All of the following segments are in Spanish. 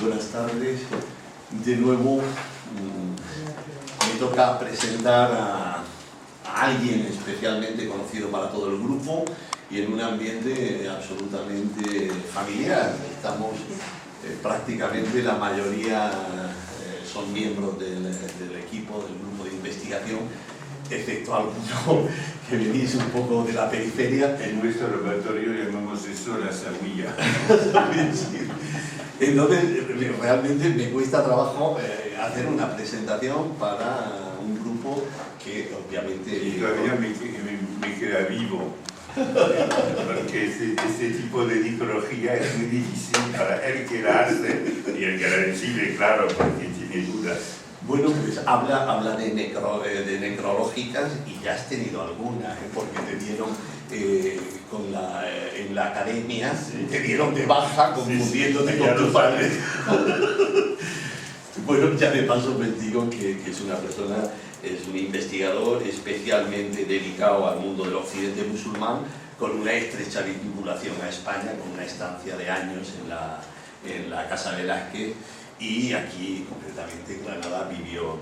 Buenas tardes. De nuevo me toca presentar a alguien especialmente conocido para todo el grupo y en un ambiente absolutamente familiar. Estamos prácticamente la mayoría son miembros del equipo, del grupo de investigación, excepto algunos que venís un poco de la periferia. En nuestro laboratorio llamamos eso la sahuilla. Entonces, realmente me cuesta trabajo hacer una presentación para un grupo que obviamente... Y todavía me queda vivo, porque este tipo de dicrología es muy difícil para el que la hace y el que la recibe, claro, porque tiene dudas. Bueno, pues habla de necrológicas y ya has tenido alguna, porque te dieron en la academia, sí. Te dieron de baja confundiéndote con tu padre. Bueno, ya de paso pues digo que es una persona, es un investigador especialmente dedicado al mundo del occidente musulmán, con una estrecha vinculación a España, con una estancia de años en la Casa Velázquez. Y aquí, concretamente, en Granada vivió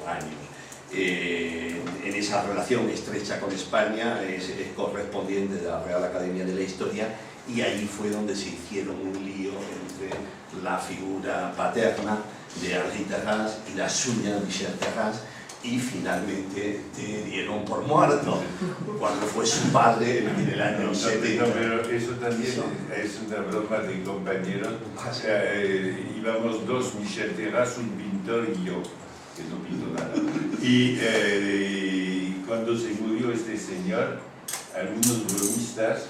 años. En esa relación estrecha con España es correspondiente de la Real Academia de la Historia, y ahí fue donde se hicieron un lío entre la figura paterna de Henri Terrats y la suya, Michel Terrats, y finalmente te dieron por muerto cuando fue su padre en el año 70. No, pero eso también es una broma de compañeros. Íbamos dos, Michel Terrats, un pintor y yo, que no pinto nada. Y cuando se murió este señor, algunos bromistas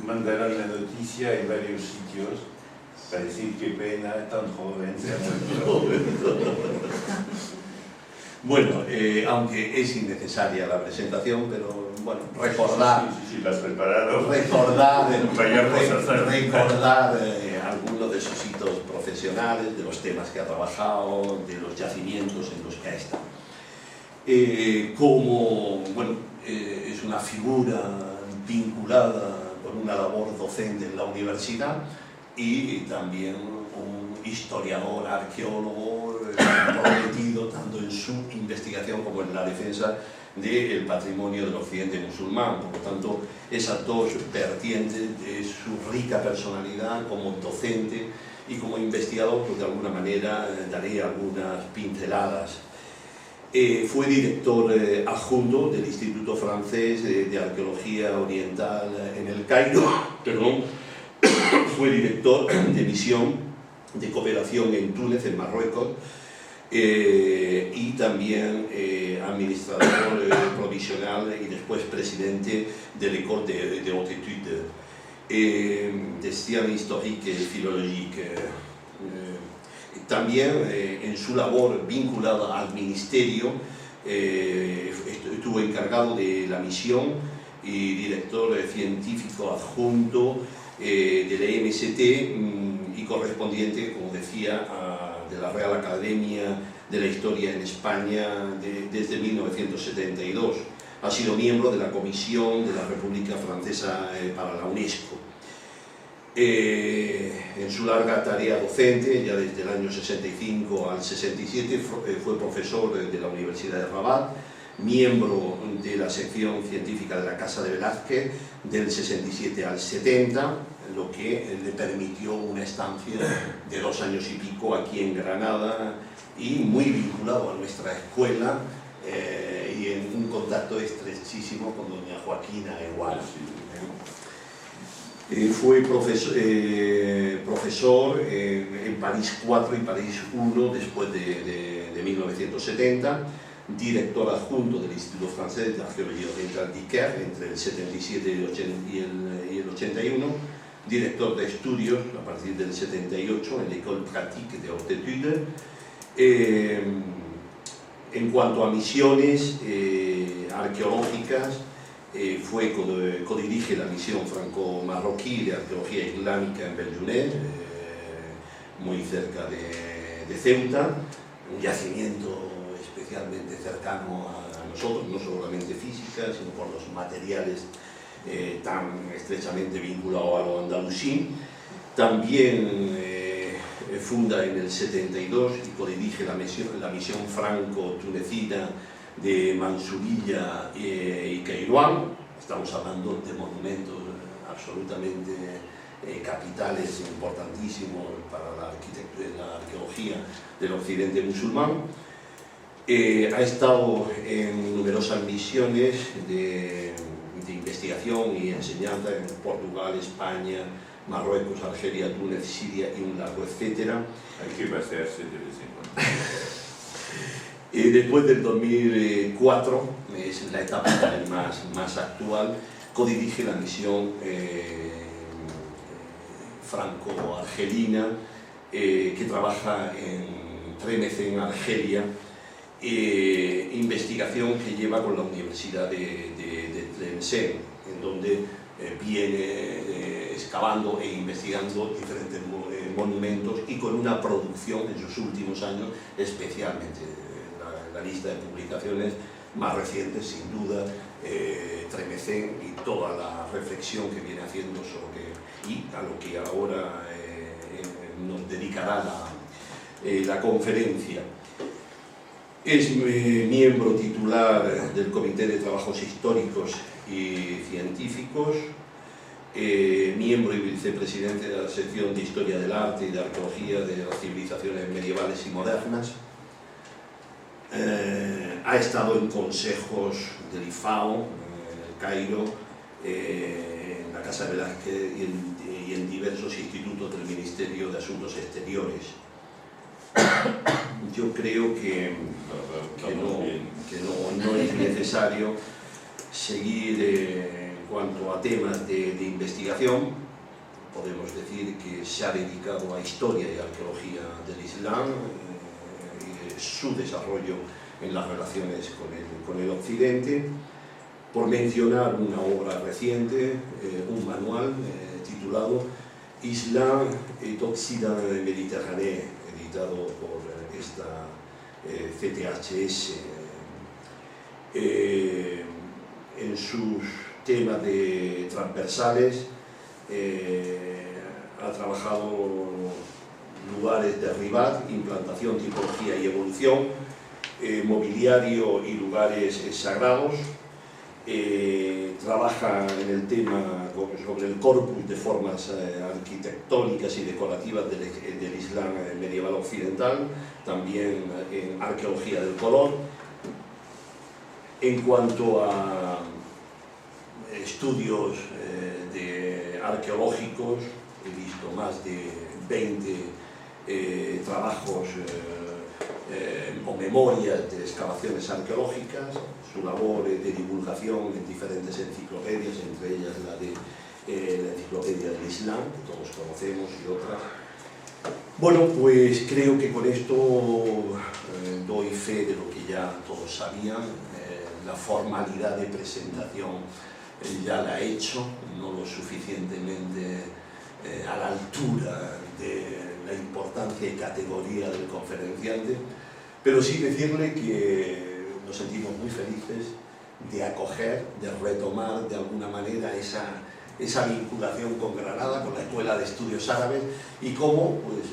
mandaron la noticia en varios sitios para decir qué pena, tan joven se ha muerto. Bueno, aunque es innecesaria la presentación, pero bueno, recordar, sí, la has preparado. Recordar algunos de sus hitos profesionales, de los temas que ha trabajado, de los yacimientos en los que ha estado. Es una figura vinculada con una labor docente en la universidad, y también un historiador, arqueólogo comprometido tanto en su investigación como en la defensa del patrimonio del occidente musulmán. Por lo tanto, esas dos vertientes de su rica personalidad como docente y como investigador, pues de alguna manera daré algunas pinceladas. Fue director adjunto del Instituto Francés de Arqueología Oriental en el Cairo, fue director de misión de cooperación en Túnez, en Marruecos, y también administrador provisional y después presidente de l'École de Haute Étude, de Sciences Historiques et Philologiques. También en su labor vinculada al ministerio estuvo encargado de la misión y director científico adjunto de la MST y correspondiente, como decía, de la Real Academia de la Historia en España desde 1972. Ha sido miembro de la Comisión de la República Francesa para la UNESCO. En su larga tarea docente, ya desde el año 65 al 67, fue profesor de la Universidad de Rabat, miembro de la sección científica de la Casa de Velázquez del 67 al 70, lo que le permitió una estancia de 2 años y pico aquí en Granada, y muy vinculado a nuestra escuela y en un contacto estrechísimo con doña Joaquina igual. Fue profesor en París 4 y París 1 después de 1970, director adjunto del Instituto Francés de Arqueología Oriental d'Iker entre el 77 y el 81, director de estudios a partir del 78 en l'École Pratique de Haute Étude. En cuanto a misiones arqueológicas, codirige la misión franco-marroquí de arqueología islámica en Beljunet, muy cerca de Ceuta, un yacimiento especialmente cercano a nosotros, no solamente física, sino por los materiales tan estrechamente vinculados a lo andalusí. También funda en el 72 y codirige la misión franco-tunecina de Mansurilla y Kairouan. Estamos hablando de monumentos absolutamente capitales, importantísimos para la arqueología del occidente musulmán. Ha estado en numerosas misiones de investigación y enseñanza en Portugal, España, Marruecos, Argelia, Túnez, Siria y un largo etcétera. Hay que pasearse de vez en cuando. Después del 2004, es la etapa más actual, codirige la misión franco-argelina que trabaja en Tlemcen, Argelia, investigación que lleva con la Universidad de Tlemcen, en donde viene excavando e investigando diferentes monumentos y con una producción en sus últimos años, especialmente la lista de publicaciones más recientes, sin duda, Tlemcen y toda la reflexión que viene haciendo sobre, y a lo que ahora nos dedicará la conferencia. Es miembro titular del Comité de Trabajos Históricos y Científicos, miembro y vicepresidente de la sección de Historia del Arte y de Arqueología de las Civilizaciones Medievales y Modernas. Ha estado en consejos del IFAO, en el Cairo, en la Casa Velázquez y en diversos institutos del Ministerio de Asuntos Exteriores. Yo creo que no es necesario seguir en cuanto a temas de investigación. Podemos decir que se ha dedicado a historia y arqueología del Islam, su desarrollo en las relaciones con el Occidente. Por mencionar una obra reciente, un manual titulado Islam et Occident Méditerranée, editado por esta CTHS. En sus temas transversales ha trabajado lugares de ribat, implantación, tipología y evolución, mobiliario y lugares sagrados. Trabaja en el tema sobre el corpus de formas arquitectónicas y decorativas del Islam medieval occidental, también en arqueología del color. En cuanto a estudios arqueológicos, he visto más de 20 trabajos o memorias de excavaciones arqueológicas, su labor de divulgación en diferentes enciclopedias, entre ellas la Enciclopedia del Islam, que todos conocemos, y otras. Bueno, pues creo que con esto doy fe de lo que ya todos sabían. La formalidad de presentación ya la he hecho, no lo suficientemente a la altura de la importancia y categoría del conferenciante, pero sí decirle que nos sentimos muy felices de acoger, de retomar de alguna manera esa vinculación con Granada, con la Escuela de Estudios Árabes, y cómo, pues,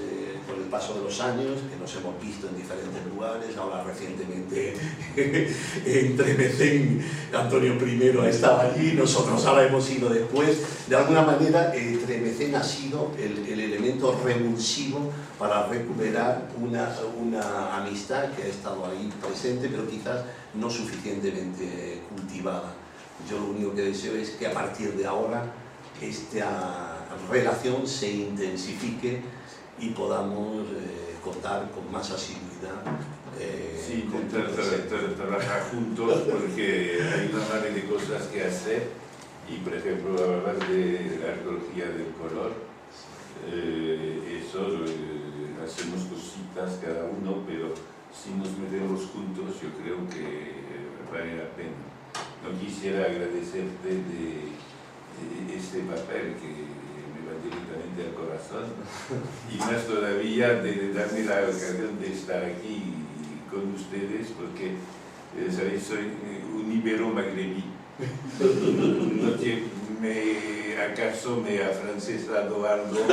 con el paso de los años, que nos hemos visto en diferentes lugares, ahora recientemente en Tlemcen, Antonio I ha estado allí, nosotros ahora hemos ido después, de alguna manera Tlemcen ha sido el elemento revulsivo para recuperar una amistad que ha estado ahí presente, pero quizás no suficientemente cultivada. Yo lo único que deseo es que a partir de ahora esta relación se intensifique y podamos contar con más asiduidad. Sí, trabajar juntos, porque hay una serie de cosas que hacer, y por ejemplo hablar de la arqueología del color, hacemos cositas cada uno, pero si nos metemos juntos yo creo que vale la pena. No quisiera agradecerte de este papel que me va directamente al corazón, y más todavía de darme la ocasión de estar aquí con ustedes, porque ¿sabéis? Soy un ibero magrebí. ¿acaso me ha francesado algo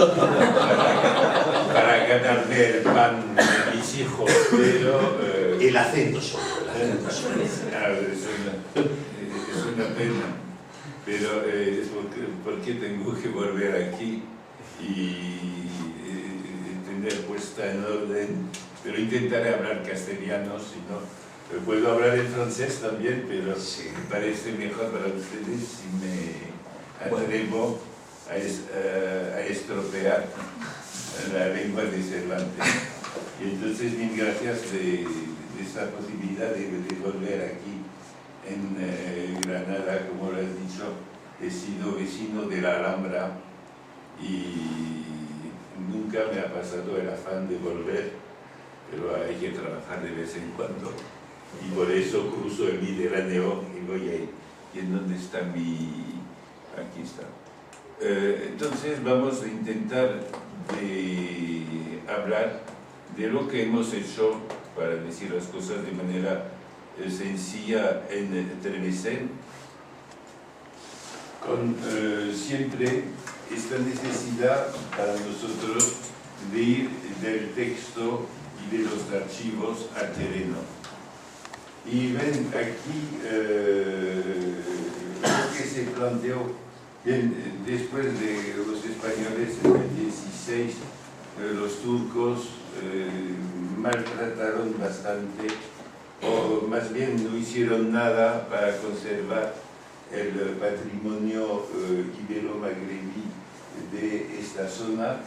para ganarme el pan de mis hijos? Pero, el acento solo, es una pena, pero ¿por qué tengo que volver aquí y tener puesta en orden? Pero intentaré hablar castellano, si no. Puedo hablar en francés también, pero me parece mejor para ustedes si me atrevo a estropear la lengua de Cervantes. Y entonces, mil gracias de esta posibilidad de volver aquí en Granada. Como lo has dicho, he sido vecino de la Alhambra y nunca me ha pasado el afán de volver, pero hay que trabajar de vez en cuando. Y por eso cruzo el Mediterráneo y voy ahí. ¿Y en dónde está mi...? Aquí está. Entonces vamos a intentar hablar de lo que hemos hecho, para decir las cosas de manera sencilla, en Trémesen, con siempre esta necesidad para nosotros de ir del texto y de los archivos al terreno. Y ven aquí lo que se planteó bien, después de los españoles en el 16, los turcos maltrataron bastante, o más bien no hicieron nada para conservar el patrimonio ibero-magrebí de esta zona,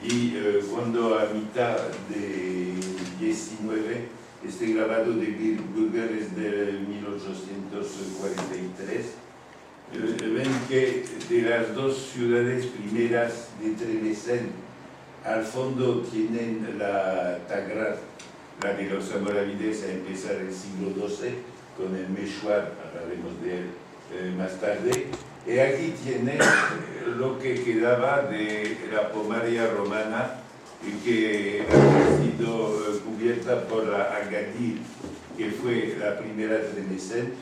y cuando a mitad de 19 este grabado de Burger es de 1843. Ven que de las dos ciudades primeras de Trémesen, al fondo tienen la Tagrad, la de los almorávides, a empezar el siglo XII, con el Meshwar, hablaremos de él más tarde. Y aquí tiene lo que quedaba de la Pomaria romana, que ha sido cubierta por la Agadir, que fue la primera Trémesen,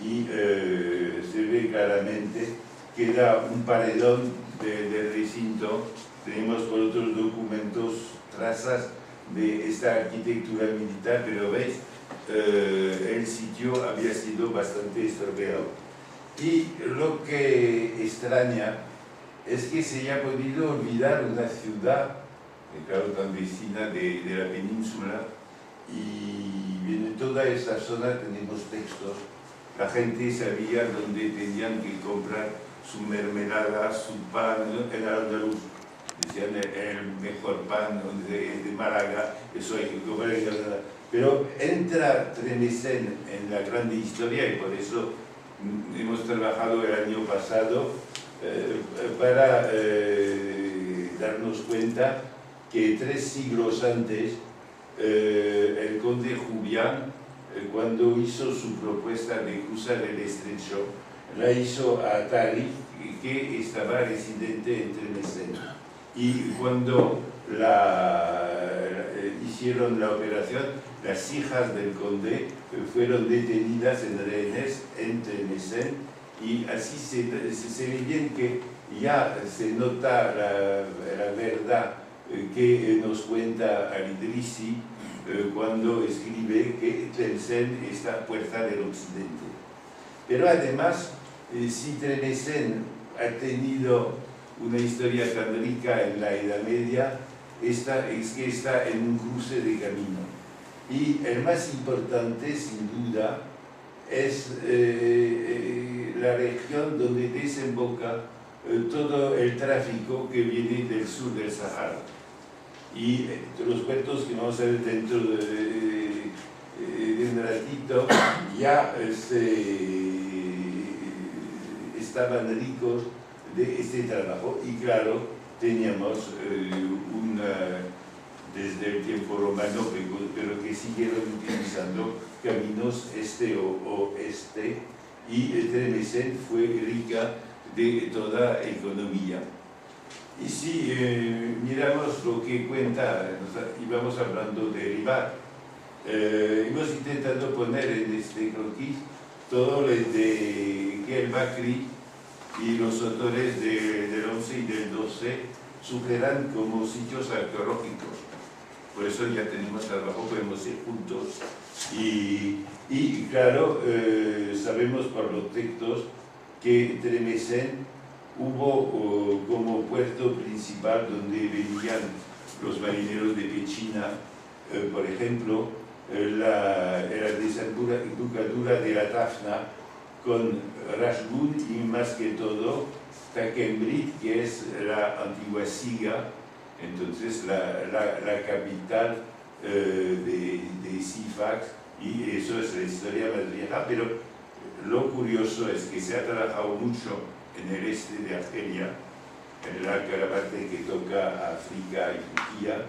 y se ve claramente que da un paredón del recinto. Tenemos por otros documentos trazas de esta arquitectura militar, pero veis, el sitio había sido bastante estropeado. Y lo que extraña es que se haya podido olvidar una ciudad, claro, tan vecina de la península, y en toda esa zona tenemos textos. La gente sabía dónde tenían que comprar su mermelada, su pan, en andaluz. Decían el mejor pan de Málaga, eso hay que comer en Granada. Pero entra Trémesen en la grande historia, y por eso hemos trabajado el año pasado para darnos cuenta que 3 siglos antes el conde Julián, cuando hizo su propuesta de cruzar el estrecho, la hizo a Tariq, que estaba residente en Trémesen. Y cuando hicieron la operación, las hijas del conde fueron detenidas en rehenes en Trémesen, y así se ve bien que ya se nota la verdad que nos cuenta Al-Idrisi cuando escribe que Tlemcen es la puerta del occidente. Pero además, si Tlemcen ha tenido una historia tan rica en la Edad Media, es que está en un cruce de camino. Y el más importante, sin duda, es la región donde desemboca todo el tráfico que viene del sur del Sahara. Y los puertos que vamos a ver dentro de un ratito ya estaban ricos de este trabajo. Y claro, teníamos desde el tiempo romano, pero que siguieron utilizando caminos este o oeste, y Tlemcen fue rica de toda economía. Y si miramos lo que cuenta, y vamos hablando de Ribat, hemos intentado poner en este croquis todo lo de que el Bakri y los autores del 11 y del 12 sugeran como sitios arqueológicos. Por eso ya tenemos trabajo, podemos ir juntos. Y claro, sabemos por los textos que Tremesen hubo como puerto principal donde venían los marineros de Pechina, por ejemplo, la desembocadura de la Tafna con Rashgun y más que todo Takembrit, que es la antigua Siga, entonces la capital de Sifax, y eso es la historia más vieja, pero lo curioso es que se ha trabajado mucho en el este de Argelia, en la parte que toca a África y Turquía,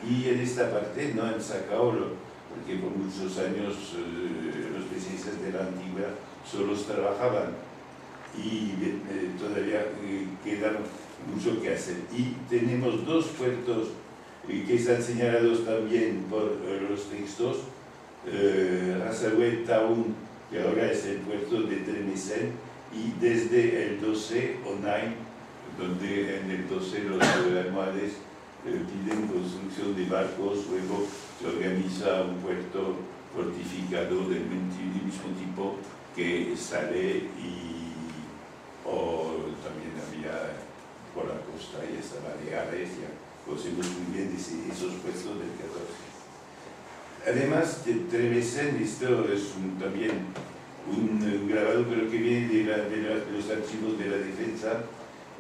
y en esta parte no han sacado, porque por muchos años los especialistas de la antigüedad solos trabajaban, y todavía queda mucho que hacer. Y tenemos dos puertos que están señalados también por los textos, Razaouet Taoun, que ahora es el puerto de Tremesen, y desde el 12 Onaim, donde en el 12 los almohades piden construcción de barcos, luego se organiza un puerto fortificado del mismo tipo que sale, o también había por la costa y hasta Baleares, ya conocemos muy bien esos puestos del 14. Además, Tremesen, esto es también un grabado, pero que viene de los archivos de la defensa,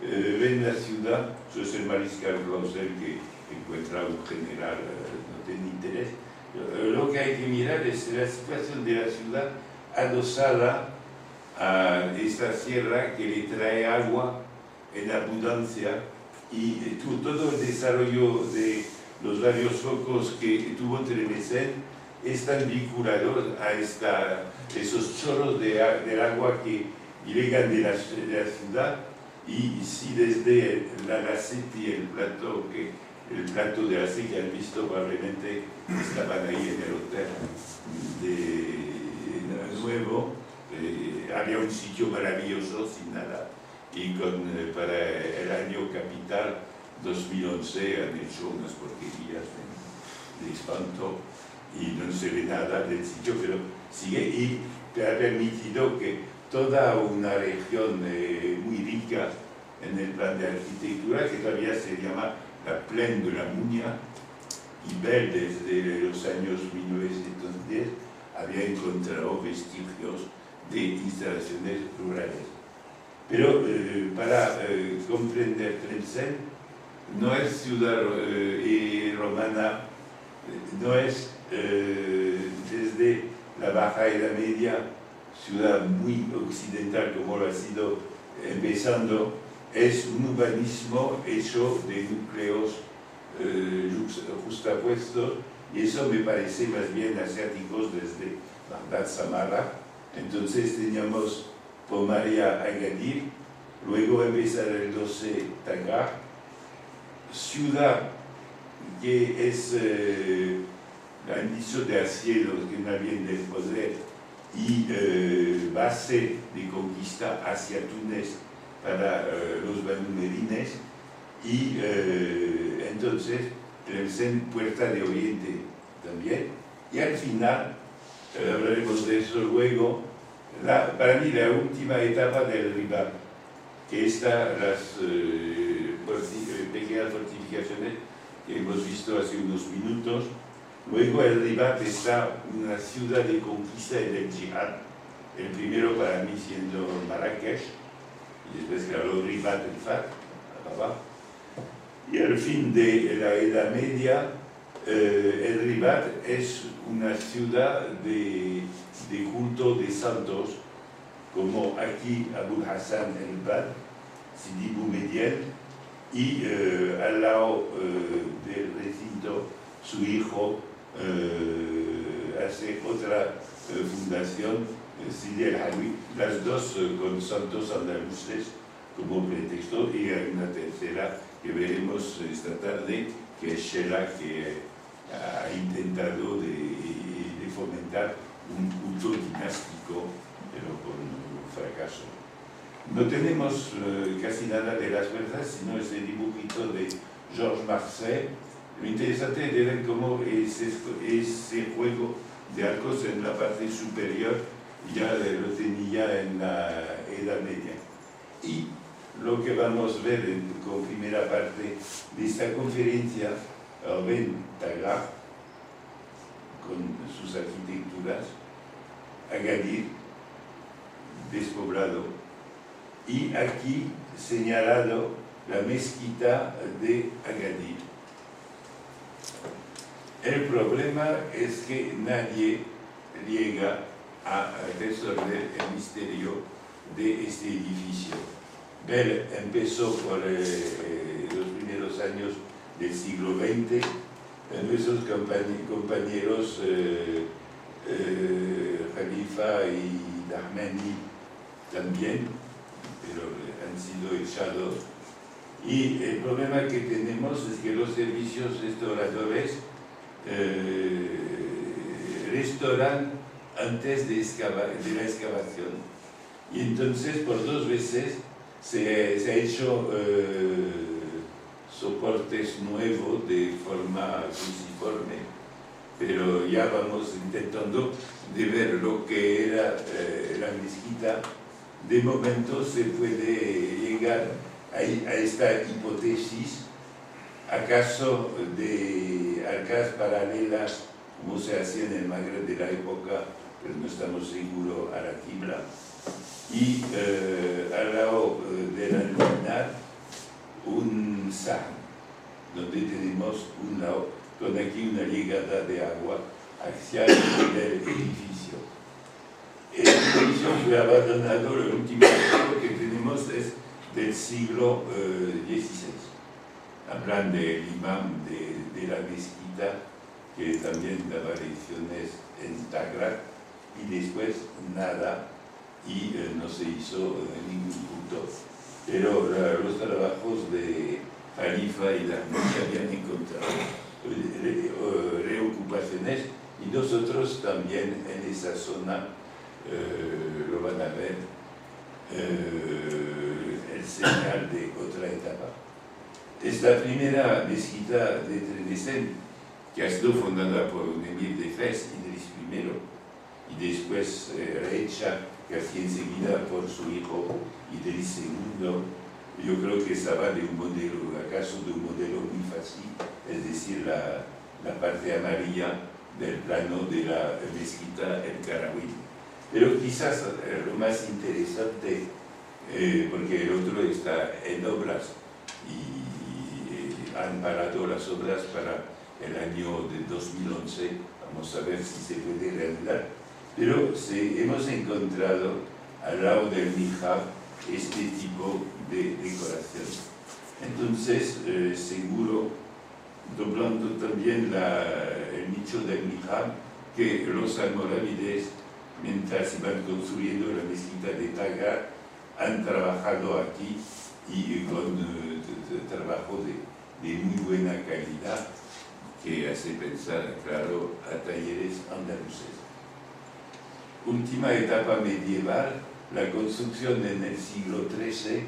ven la ciudad, eso es el mariscal Clausel que encuentra un general, no tiene interés. Lo que hay que mirar es la situación de la ciudad adosada a esta sierra que le trae agua en abundancia, y todo el desarrollo de los varios focos que tuvo Tremesen están vinculados a esos chorros del agua que llegan de la ciudad. Y si desde la Lacete y el plato de Lacete que han visto, probablemente estaban ahí en el hotel de Nuevo, había un sitio maravilloso sin nada, y para el año capital 2011 han hecho unas porquerías de espanto y no se ve nada del sitio, pero sigue, y ha permitido que toda una región muy rica en el plan de arquitectura, que todavía se llama la Plaine de la Muña, y Bell desde los años 1910 había encontrado vestigios de instalaciones rurales. Pero para comprender Tremsen, no es ciudad romana, no es desde la Baja Edad Media ciudad muy occidental como lo ha sido empezando, es un urbanismo hecho de núcleos justapuestos, y eso me parece más bien asiáticos desde Bagdad, Samarra. Entonces teníamos Pomaria, Agadir, luego empezar el 12 Tagar, ciudad que es la indicio de Asielo, que no bien del poder, y base de conquista hacia Túnez para los banumerines, y entonces Tremsen, puerta de Oriente también, y al final, hablaremos de eso luego, para mí la última etapa del Ribat, que están las pequeñas fortificaciones que hemos visto hace unos minutos. Luego el Ribat está una ciudad de conquista y del jihad, el primero para mí siendo Marrakech, y después claro Ribat, Rifat, Rabat. Y al fin de la Edad Media, el Ribat es una ciudad de culto de santos, como aquí Abu Hassan el-Bad, Sidi Boumedienne, y al lado del recinto su hijo hace otra fundación, Sidi el-Halawi, las dos con santos andaluces como pretexto, y hay una tercera que veremos esta tarde, que es Shelah, que ha intentado de fomentar un culto dinástico, pero con un fracaso. No tenemos casi nada de las fuerzas, sino ese dibujito de Georges Marseille. Lo interesante es de ver cómo ese juego de arcos en la parte superior ya lo tenía en la Edad Media. Y lo que vamos a ver como primera parte de esta conferencia, Ben Taggart, con sus arquitecturas, Agadir, despoblado, y aquí señalado la mezquita de Agadir. El problema es que nadie llega a resolver el misterio de este edificio. Bell empezó por los primeros años del siglo XX. Nuestros compañeros Khalifa y Dahmani también, pero han sido echados. Y el problema que tenemos es que los servicios restauradores restauran antes de la excavación. Y entonces por 2 veces se ha hecho soportes nuevos de forma cruciforme, pero ya vamos intentando de ver lo que era la mezquita. De momento se puede llegar a esta hipótesis, acaso de arcas paralelas como se hacía en el Magreb de la época, pero no estamos seguros a la Qibla. Y al lado de la luminar un Sahn, donde tenemos un lado con aquí una llegada de agua hacia el edificio. El edificio fue abandonado, el último dato que tenemos es del siglo XVI. Hablan del imán de la mezquita, que también daba lecciones en Taggart, y después nada, y no se hizo ningún punto. Pero los trabajos de Khalifa y Dahmani habían encontrado reocupaciones, y nosotros también en esa zona lo van a ver, el señal de otra etapa. Esta primera mezquita de Tlemcen, que ha sido fundada por un emir de Fez, Idris I, y después rehecha casi enseguida por su hijo Idris II, yo creo que estaba de un modelo, acaso de un modelo muy fácil, es decir, la parte amarilla del plano de la mezquita El Karawi. Pero quizás lo más interesante, porque el otro está en obras y han parado las obras para el año de 2011, vamos a ver si se puede realizar, pero hemos encontrado al lado del mihrab este tipo de decoración. Entonces, seguro, doblando también el nicho del mihrab, que los almorávides, mientras iban construyendo la mezquita de Taggart, han trabajado aquí y con trabajo de muy buena calidad, que hace pensar, claro, a talleres andaluces. Última etapa medieval, la construcción en el siglo XIII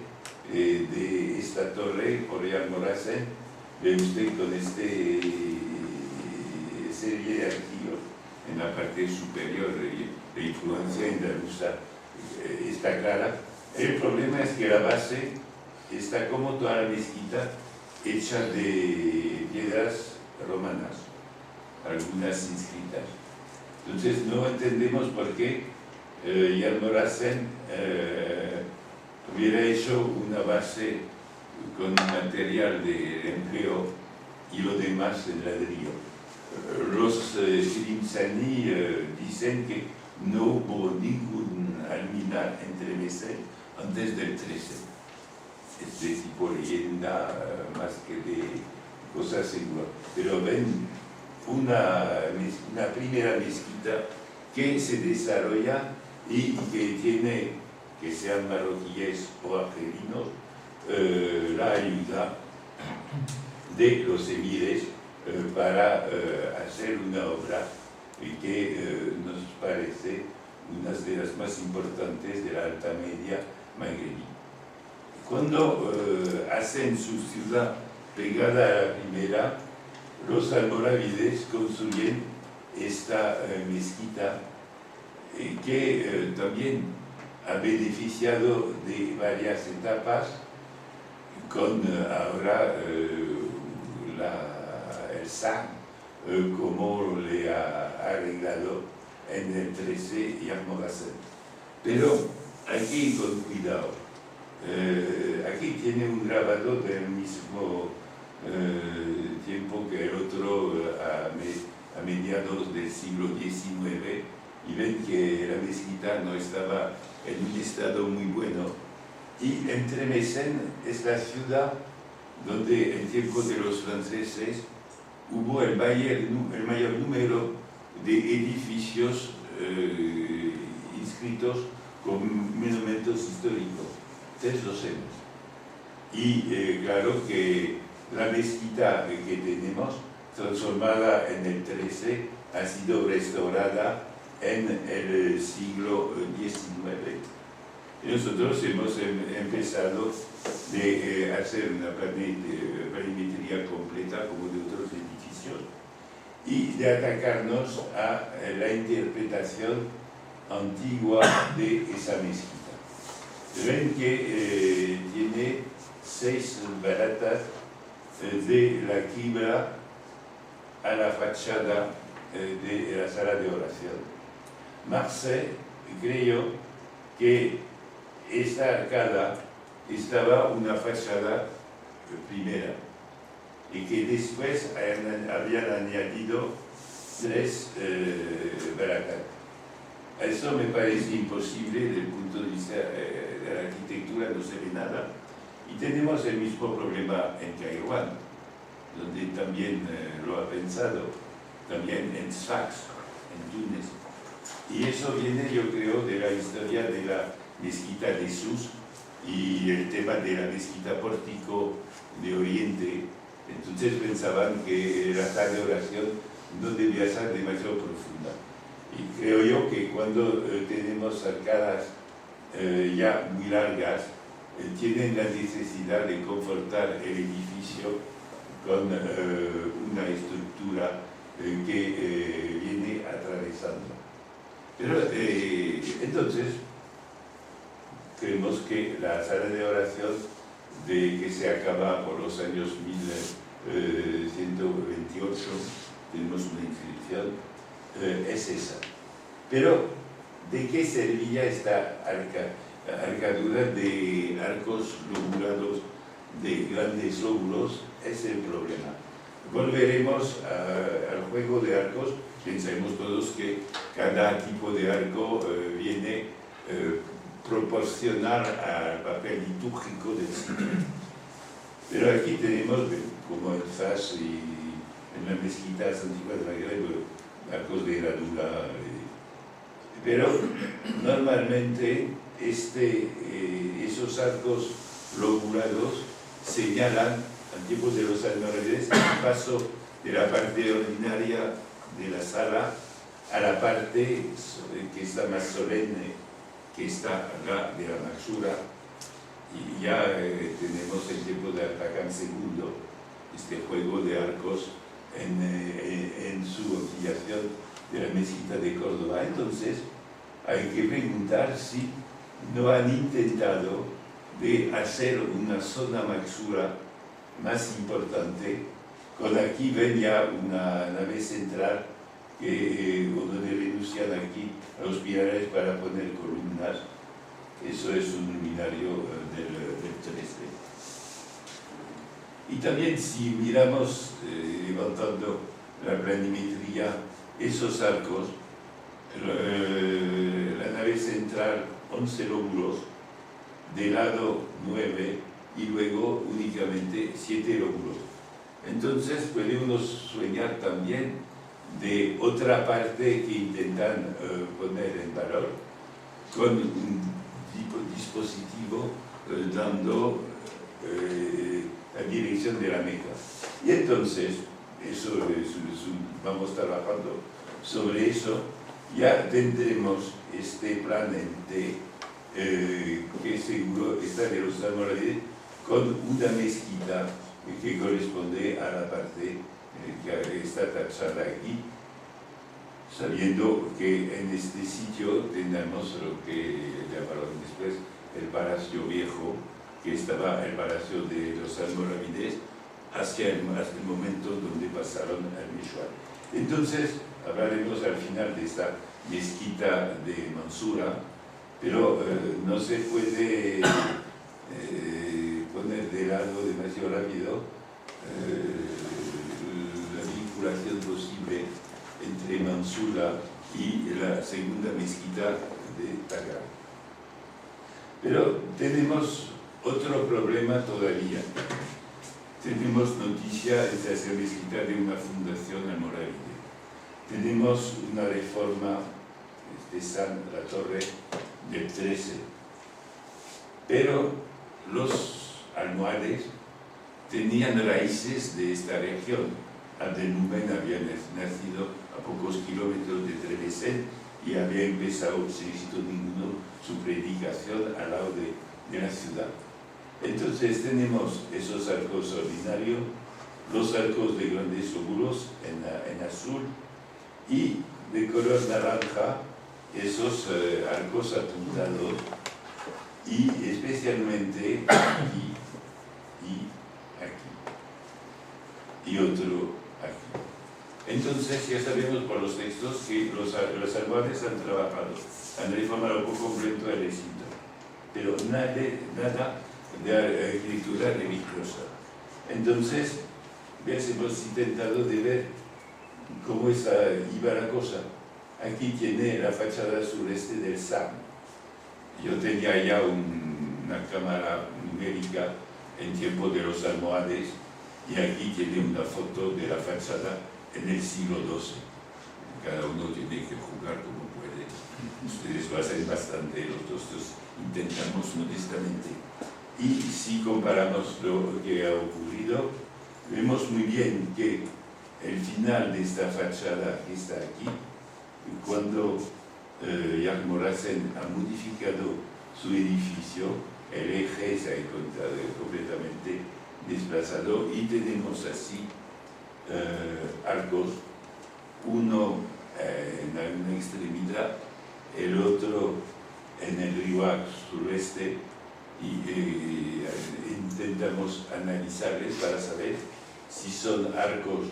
de esta torre por Almorasen. Ve usted con esta serie de arquillos en la parte superior, de influencia andaluza está clara. El problema es que la base está, como toda la mezquita, hecha de piedras romanas, algunas inscritas. Entonces no entendemos por qué Almorasen hubiera hecho una base con material de empleo y lo demás en ladrillo. Los Tlemceni dicen que no hubo ningún alminar en Tlemcen antes del 13. Es de tipo leyenda más que de cosas seguras. Pero ven una primera mezquita que se desarrolla y que tiene, que sean marroquíes o argelinos, la ayuda de los emires para hacer una obra que nos parece una de las más importantes de la Alta Media magrebí. Cuando hacen su ciudad pegada a la primera, los almorávides construyen esta mezquita que también ha beneficiado de varias etapas, con ahora el SAN como le ha arreglado en el 13 y Almogacén. Pero aquí con cuidado. Aquí tiene un grabado del mismo tiempo que el otro, a mediados del siglo XIX, y ven que la mezquita no estaba en un estado muy bueno. Y Entremesen es la ciudad donde en tiempo de los franceses hubo el mayor número de edificios inscritos con monumentos históricos, 300. Y claro que la mezquita que tenemos, transformada en el 13, ha sido restaurada en el siglo XIX. Y nosotros hemos empezado de hacer una planimetría completa como de otros edificios y de atacarnos a la interpretación antigua de esa mezquita. Ven que tiene 6 baratas de la quibla a la fachada de la sala de oración. Marcel creyó que esta arcada estaba una fachada primera y que después habían añadido 3 baratas. Eso me parece imposible desde el punto de vista de la arquitectura, no se ve nada. Y tenemos el mismo problema en Kairouan, donde también lo ha pensado, también en Sfax, en Túnez. Y eso viene, yo creo, de la historia de la mezquita de Sus y el tema de la mezquita pórtico de Oriente. Entonces pensaban que la sala de oración no debía ser demasiado profunda. Y creo yo que cuando tenemos arcadas ya muy largas, tienen la necesidad de confortar el edificio con una estructura que viene atravesando. Pero entonces creemos que la sala de oración que se acaba por los años 1128, tenemos una inscripción, es esa. Pero, ¿de qué servía esta arcadura de arcos lobulados, de grandes lóbulos? Es el problema. Volveremos al juego de arcos. Pensemos todos que cada tipo de arco viene proporcionar al papel litúrgico del sitio. Pero aquí tenemos, como en Fas y en las mezquitas antiguas de Magreb, arcos de herradura. Pero normalmente esos arcos lobulados señalan, al tiempo de los almorávides, el paso de la parte ordinaria de la sala a la parte que está más solemne, que está acá de la Maxura. Y ya tenemos el tiempo de Artagán II, este juego de arcos en su ampliación de la mezquita de Córdoba. Entonces hay que preguntar si no han intentado de hacer una zona Maxura más importante, con aquí ven ya una nave central donde renuncian aquí a los pilares para poner columnas. Eso es un luminario del 13. Y también si miramos, levantando la planimetría, esos arcos, la nave central, 11 lóbulos, de lado 9 y luego únicamente 7 lóbulos. Entonces puede uno soñar también de otra parte que intentan poner en valor con un dispositivo dando la dirección de la Meca. Y entonces, vamos trabajando sobre eso, ya tendremos este plan en T que seguro está de los almorávides, con una mezquita que corresponde a la parte que está tachada aquí, sabiendo que en este sitio tenemos lo que llamaron después el Palacio Viejo, que estaba el Palacio de los Almorávides, hacia el momento donde pasaron al Mishwar. Entonces, hablaremos al final de esta mezquita de Mansura, pero no se puede poner de lado demasiado rápido la vinculación posible entre Mansura y la segunda mezquita de Tagar. Pero tenemos otro problema todavía. Tenemos noticia de esa mezquita de una fundación almorávide. Tenemos una reforma de San la Torre del 13. Pero los almohades tenían raíces de esta región. Abdelmumén había nacido a pocos kilómetros de Trebisond y había empezado, sin éxito ninguno, su predicación al lado de la ciudad. Entonces tenemos esos arcos ordinarios, los arcos de grandes óvulos en azul y de color naranja esos arcos apuntados, y especialmente aquí y aquí y otro aquí. Entonces ya sabemos por los textos que los almohades han trabajado, han reformado por completo el recinto, pero nada de arquitectura religiosa. Entonces, hemos intentado de ver cómo iba la cosa. Aquí tiene la fachada sureste del SAM. Yo tenía ya una cámara numérica en tiempo de los almohades, y aquí tiene una foto de la fachada en el siglo XII. Cada uno tiene que jugar como puede. Ustedes lo hacen bastante, nosotros intentamos modestamente. Y si comparamos lo que ha ocurrido, vemos muy bien que el final de esta fachada que está aquí, cuando Yarmorasen ha modificado su edificio, el eje se ha encontrado completamente desplazado y tenemos así arcos, uno en una extremidad, el otro en el rival sureste, y intentamos analizarles para saber si son arcos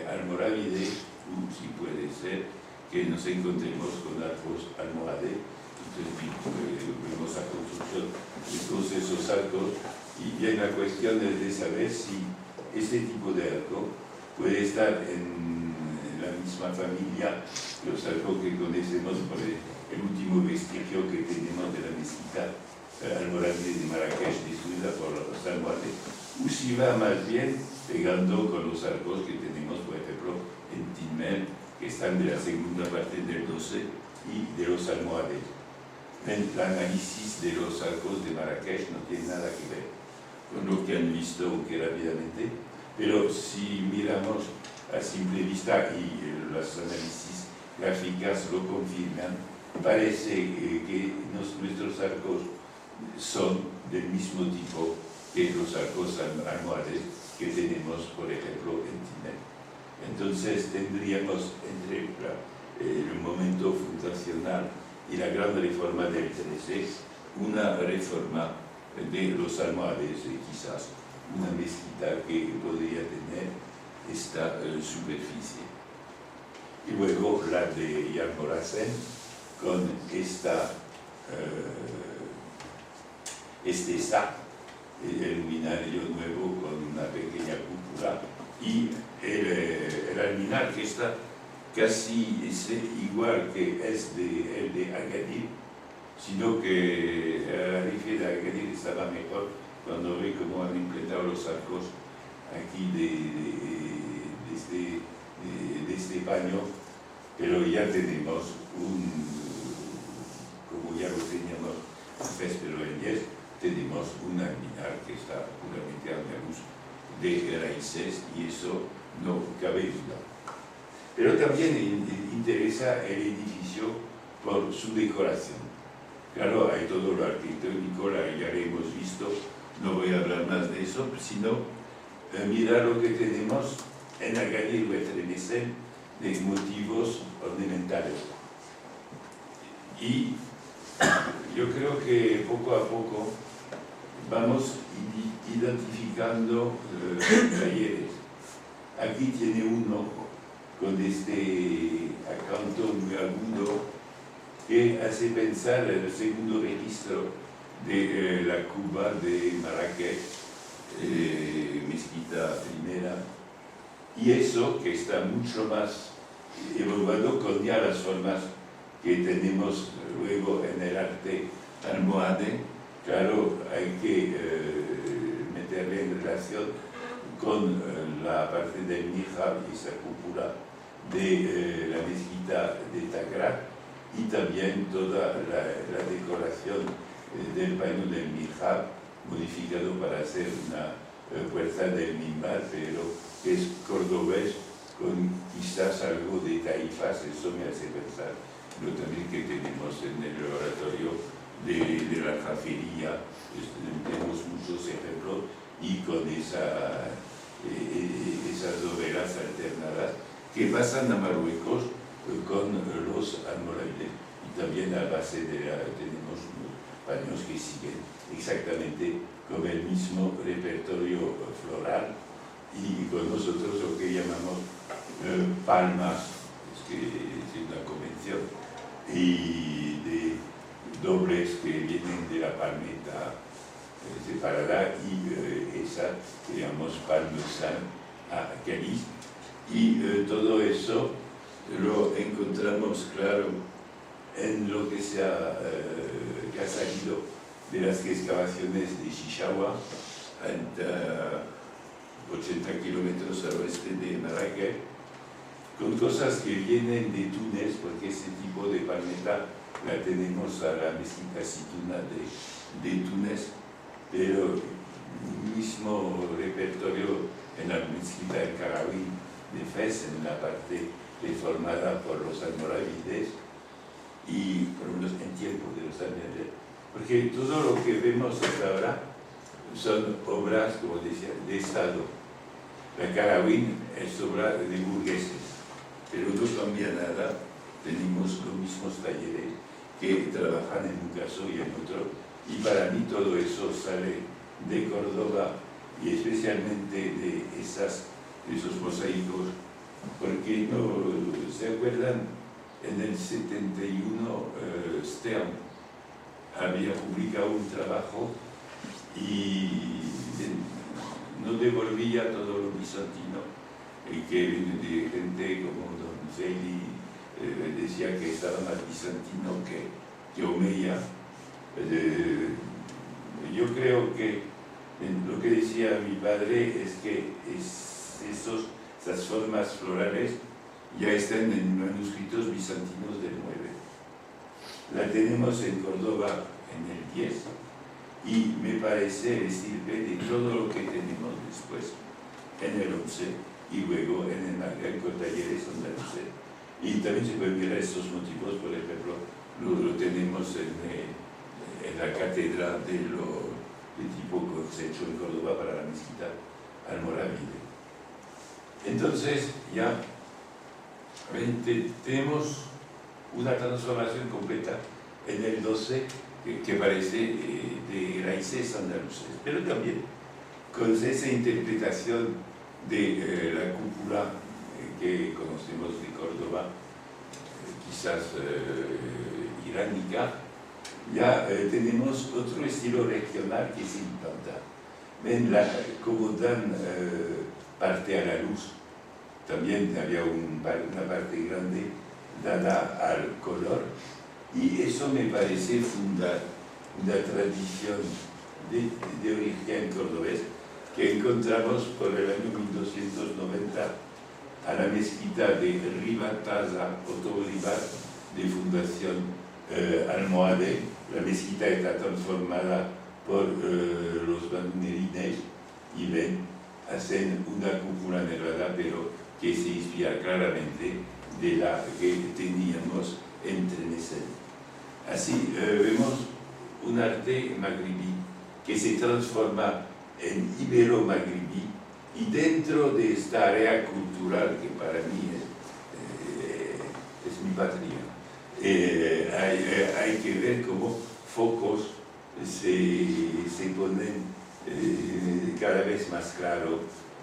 almorávides o si puede ser que nos encontremos con arcos almohades. Entonces vemos la construcción de todos esos arcos, y bien la cuestión es de saber si este tipo de arco puede estar en la misma familia que los arcos que conocemos por el último vestigio que tenemos de la mezquita almorávide de Marrakech, destruida por los almohades, o si va más bien pegando con los arcos que tenemos, por ejemplo, en Tinmel, que están de la segunda parte del 12 y de los almohades. El análisis de los arcos de Marrakech no tiene nada que ver con lo que han visto que rápidamente, pero si miramos a simple vista y los análisis gráficas lo confirman, parece que nuestros arcos son del mismo tipo que los arcos almohades que tenemos, por ejemplo, en Tinmel. Entonces tendríamos entre el momento fundacional y la gran reforma del 13, una reforma de los almohades, quizás una mezquita que podría tener esta superficie. Y luego la de Yarmorasen con este está el luminario nuevo con una pequeña cúpula, y el alminar que está casi igual que es el de Agadir, sino que el arife de Agadir estaba mejor cuando ve cómo han implementado los arcos aquí de este paño, pero ya tenemos como ya lo teníamos antes, pero en 10 tenemos un alminar que está puramente andaluz de raíces, y eso no cabe duda. Pero también interesa el edificio por su decoración. Claro, hay todo lo arquitectónico, ya lo hemos visto, no voy a hablar más de eso, sino mirar lo que tenemos en la calle Huetremesen de motivos ornamentales. Y yo creo que poco a poco vamos identificando talleres. Aquí tiene uno con este acanto muy agudo que hace pensar en el segundo registro de la Cuba de Marrakech, mezquita primera, y eso que está mucho más evaluado con ya las formas que tenemos luego en el arte almohade. Claro, hay que meterle en relación con la parte del mihrab y esa cúpula de la mezquita de Takrat, y también toda la decoración del paño del mihrab, modificado para hacer una puerta del minbar, pero es cordobés, con quizás algo de taifas. Eso me hace pensar lo también que tenemos en el oratorio de la Jafería. Tenemos muchos ejemplos, y con esas novelas alternadas que pasan a Marruecos con los almorávides, y también a base tenemos unos paños que siguen exactamente con el mismo repertorio floral, y con nosotros lo que llamamos palmas, que es una convención, y de dobles que vienen de la palmeta separada, y esa que llamamos parmesan a cáliz, y todo eso lo encontramos, claro, en lo que que ha salido de las excavaciones de Chichaoua, a 80 kilómetros al oeste de Marrakech, con cosas que vienen de Túnez, porque ese tipo de palmeta la tenemos a la mezquita Situna de Túnez, pero el mismo repertorio en la mezquita del Karawi de Fez, en la parte reformada por los almorávides, y por lo menos en tiempo de los almorávides, porque todo lo que vemos hasta ahora son obras, como decía, de Estado. La Karawi es obra de burgueses, pero no cambia nada. Tenemos los mismos talleres que trabajan en un caso y en otro, y para mí todo eso sale de Córdoba, y especialmente de esos mosaicos, porque no se acuerdan, en el 71 Stern había publicado un trabajo y no devolvía todo lo bizantino, y que de gente como Don Zeli decía que estaba más bizantino que Omeya. Yo creo que lo que decía mi padre es que esas formas florales ya están en manuscritos bizantinos del 9. La tenemos en Córdoba en el 10, y me parece el estirpe de todo lo que tenemos después en el 11, y luego en el Magreb con talleres andaluces. Y también se pueden mirar estos motivos, por ejemplo, lo tenemos en la cátedra de tipo que se ha hecho en Córdoba para la mezquita almorávide. Entonces ya tenemos una transformación completa en el 12 que parece de raíces andaluces, pero también con esa interpretación de la cúpula que conocemos de Córdoba, quizás iránica. Ya tenemos otro estilo regional que se implanta. Ven cómo dan parte a la luz. También había una parte grande dada al color, y eso me parece fundar una tradición de origen cordobés que encontramos por el año 1290 a la mezquita de Ribataza, Otto-Olivar, de Fundación almohade. La mezquita está transformada por los banderines, y ven, hacen una cúpula nervada, pero que se inspira claramente de la que teníamos en Tlemcen. Así vemos un arte magrebí que se transforma en ibero-magrebí, y dentro de esta área cultural que para mí es mi patria, hay que ver cómo focos se ponen cada vez más claros.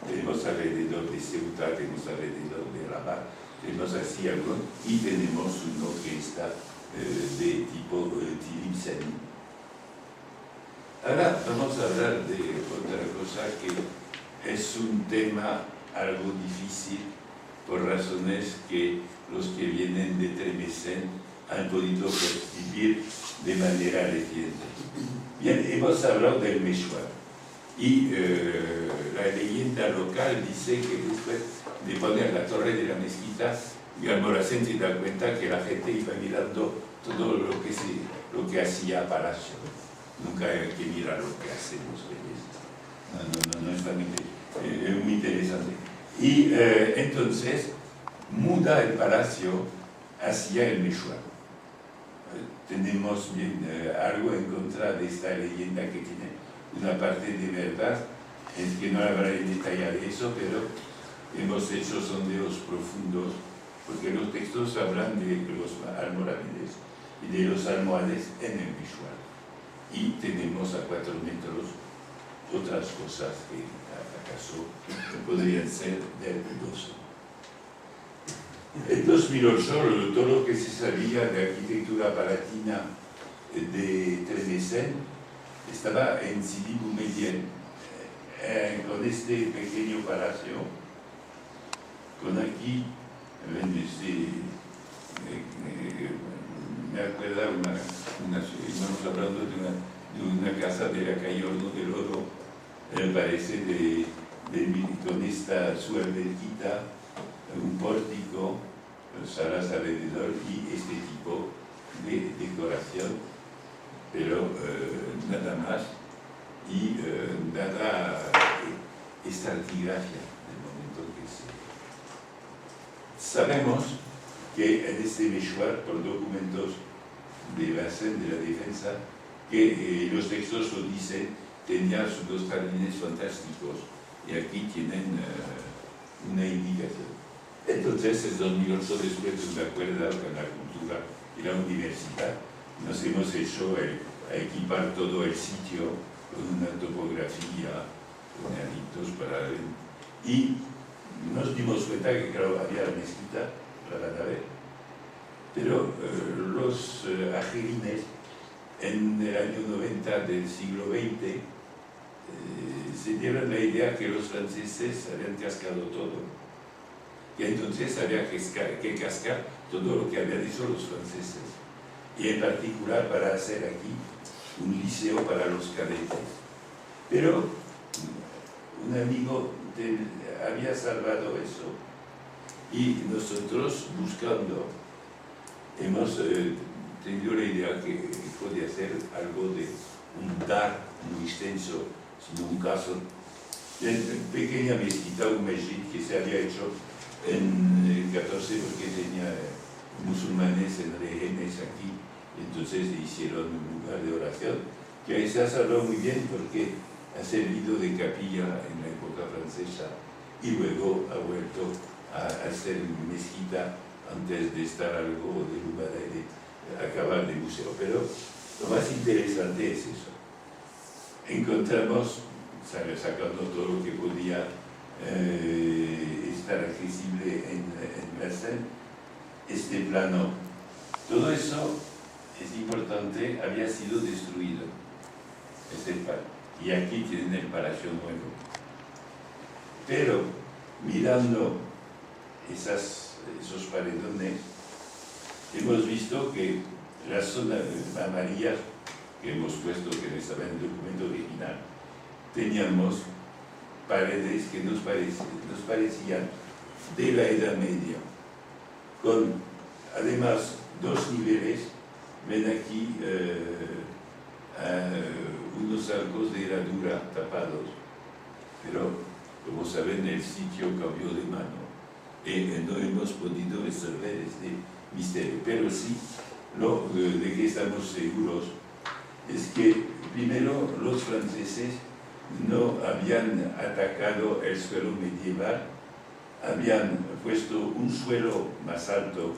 Tenemos alrededor de Ceuta, tenemos alrededor de Rabat, tenemos así algo, y tenemos uno que está de tipo Tilimsani. Ahora vamos a hablar de otra cosa que es un tema algo difícil por razones que los que vienen de Tlemcen han podido percibir de manera reciente. Bien, hemos hablado del Meshwar, y la leyenda local dice que después de poner la torre de la mezquita, Almoracén se da cuenta que la gente iba mirando todo lo que hacía Palacio. Nunca hay que mirar lo que hacemos, no es tan muy interesante. Y entonces muda el palacio hacia el Meshwar. Tenemos bien algo en contra de esta leyenda que tiene una parte de verdad, es que no habrá en detallar eso, pero hemos hecho sondeos profundos, porque los textos hablan de los almorávides y de los almohades en el Meshwar. Y tenemos a 4 metros otras cosas que acaso podrían ser del dudoso. En 2008, todo lo que se sabía de arquitectura palatina de Tlemcen estaba en Sidi Boumediene, con este pequeño palacio, con aquí, me acuerdo, estamos hablando de una casa de la calle Horno del Oro, parece con esta su alberquita, un pórtico, salas alrededor y este tipo de decoración, pero nada más, y nada estratigrafia del momento que se... Sabemos que en este Meshwar, por documentos de Basen de la Defensa, que los textos lo dicen, tenía sus 2 jardines fantásticos, y aquí tienen una indicación. Entonces, en 2008, después de un acuerdo con la cultura y la universidad, nos hemos hecho a equipar todo el sitio con una topografía, con aritos para ver, y nos dimos cuenta que, claro, había la mezquita, la van a ver, pero los ajerines en el año 90 del siglo XX se dieron la idea que los franceses habían cascado todo, que entonces había que cascar todo lo que habían hecho los franceses, y en particular para hacer aquí un liceo para los cadetes. Pero un amigo había salvado eso, y nosotros, buscando, hemos tenido la idea que podía hacer algo de un dar muy extenso, sino un caso de pequeña mezquita, un mejid que se había hecho en el 14 porque tenía musulmanes en rehenes aquí, entonces hicieron un lugar de oración, que ahí se ha salvado muy bien porque ha servido de capilla en la época francesa y luego ha vuelto a ser mezquita antes de estar algo derrumbada y de acabar de museo. Pero lo más interesante es eso. Encontramos, sacando todo lo que podía estar accesible en Basen, este plano. Todo eso, es importante, había sido destruido. Y aquí tienen el Palacio Nuevo. Pero mirando esos paredones, hemos visto que la zona amarilla que hemos puesto, que no estaba en el documento original, teníamos paredes que nos parecían de la Edad Media, con además 2 niveles. Ven aquí unos arcos de herradura tapados, pero como saben el sitio cambió de mano y no hemos podido resolver este misterio, pero sí Lo de que estamos seguros es que primero los franceses no habían atacado el suelo medieval, habían puesto un suelo más alto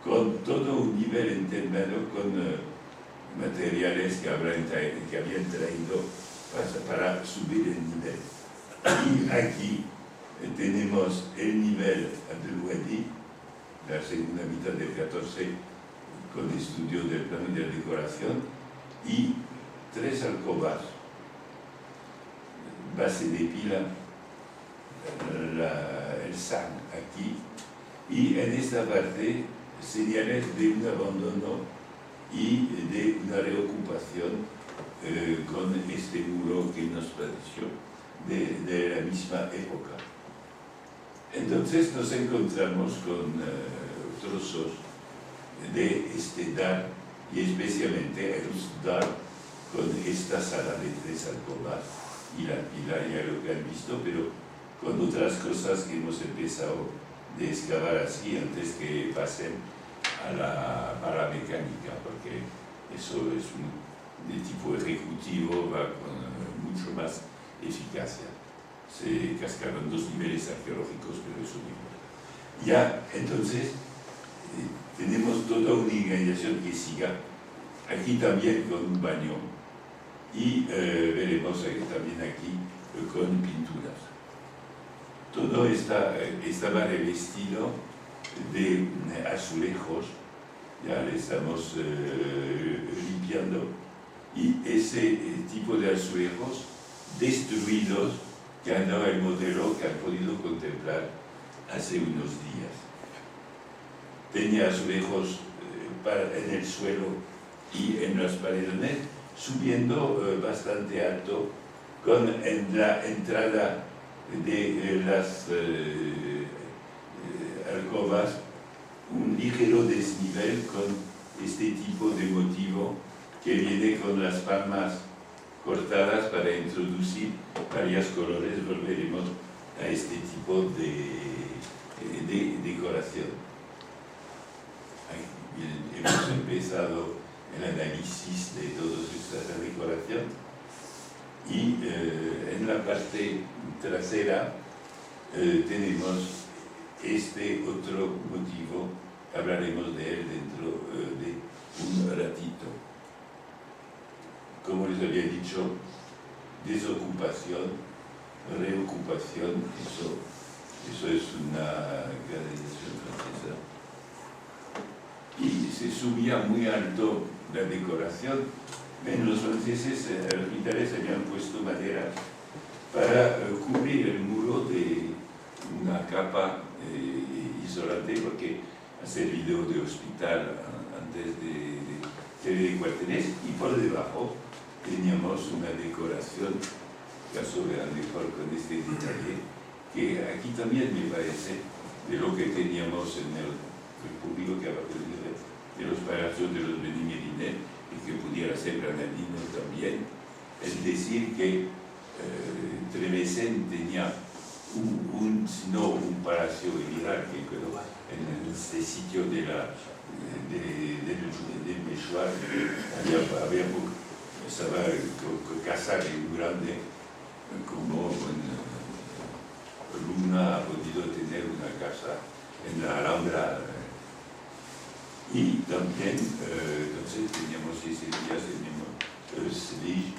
con todo un nivel intermedio con materiales que habían traído para subir el nivel. Y aquí tenemos el nivel de Wadi, la segunda mitad del 14, con estudio del plano de decoración, y 3 alcobas, base de pila, el SAN aquí, y en esta parte señales de un abandono y de una reocupación con este muro que nos pareció de la misma época. Entonces nos encontramos con trozos de este dar, y especialmente el dar con esta sala de 3 alcobas y la pila, ya lo que han visto, pero con otras cosas que hemos empezado de excavar así antes que pasen a la paramecánica, porque eso es de tipo ejecutivo, va con mucho más eficacia. Se cascaron 2 niveles arqueológicos, pero eso no importa. Ya, entonces, tenemos toda una organización que siga, aquí también con un baño, y veremos también aquí con pinturas. Todo estaba revestido de azulejos, ya le estamos limpiando, y ese tipo de azulejos destruidos, que han dado el modelo que han podido contemplar hace unos días. Tenía azulejos en el suelo y en las paredes, subiendo bastante alto, con en la entrada de las alcobas un ligero desnivel con este tipo de motivo que viene con las palmas cortadas para introducir varios colores. Volveremos a este tipo de decoración. Hemos empezado el análisis de toda esta decoración, y en la parte trasera tenemos este otro motivo, hablaremos de él dentro de un ratito. Como les había dicho, desocupación, reocupación, eso es una organización francesa. Y se subía muy alto la decoración. Los franceses, los militares habían puesto madera para cubrir el muro de una capa isolante, porque ha servido de hospital antes de cuarteles, y por debajo teníamos una decoración, caso vean mejor con este detalle, que aquí también me parece de lo que teníamos en el público que abajo de los palacios de los Benimerinet, y que pudiera ser granadino también. Es decir, que Tremesen tenía no un palacio jerárquico, pero en este sitio del Mechoir estaba casa muy grande, como Luna ha podido tener una casa en la Alhambra. Y también, entonces teníamos ese día, tenemos Sevilla,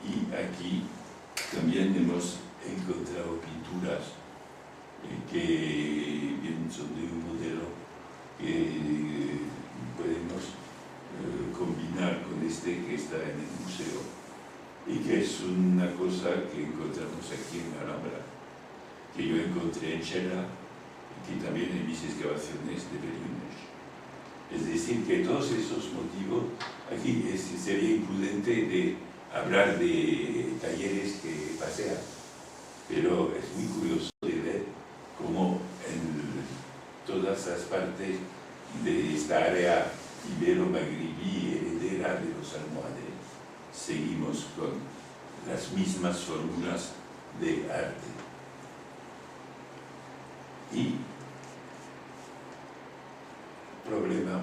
y aquí también hemos encontrado pinturas que bien son de un modelo que podemos combinar con este que está en el museo, y que es una cosa que encontramos aquí en Alhambra, que yo encontré en Chela, y que también en mis excavaciones de Bellunes. Es decir, que todos esos motivos, aquí sería imprudente de hablar de talleres que pasean, pero es muy curioso de ver cómo en todas las partes de esta área ibero-magribí heredera de los almohades seguimos con las mismas fórmulas de arte. Y problema,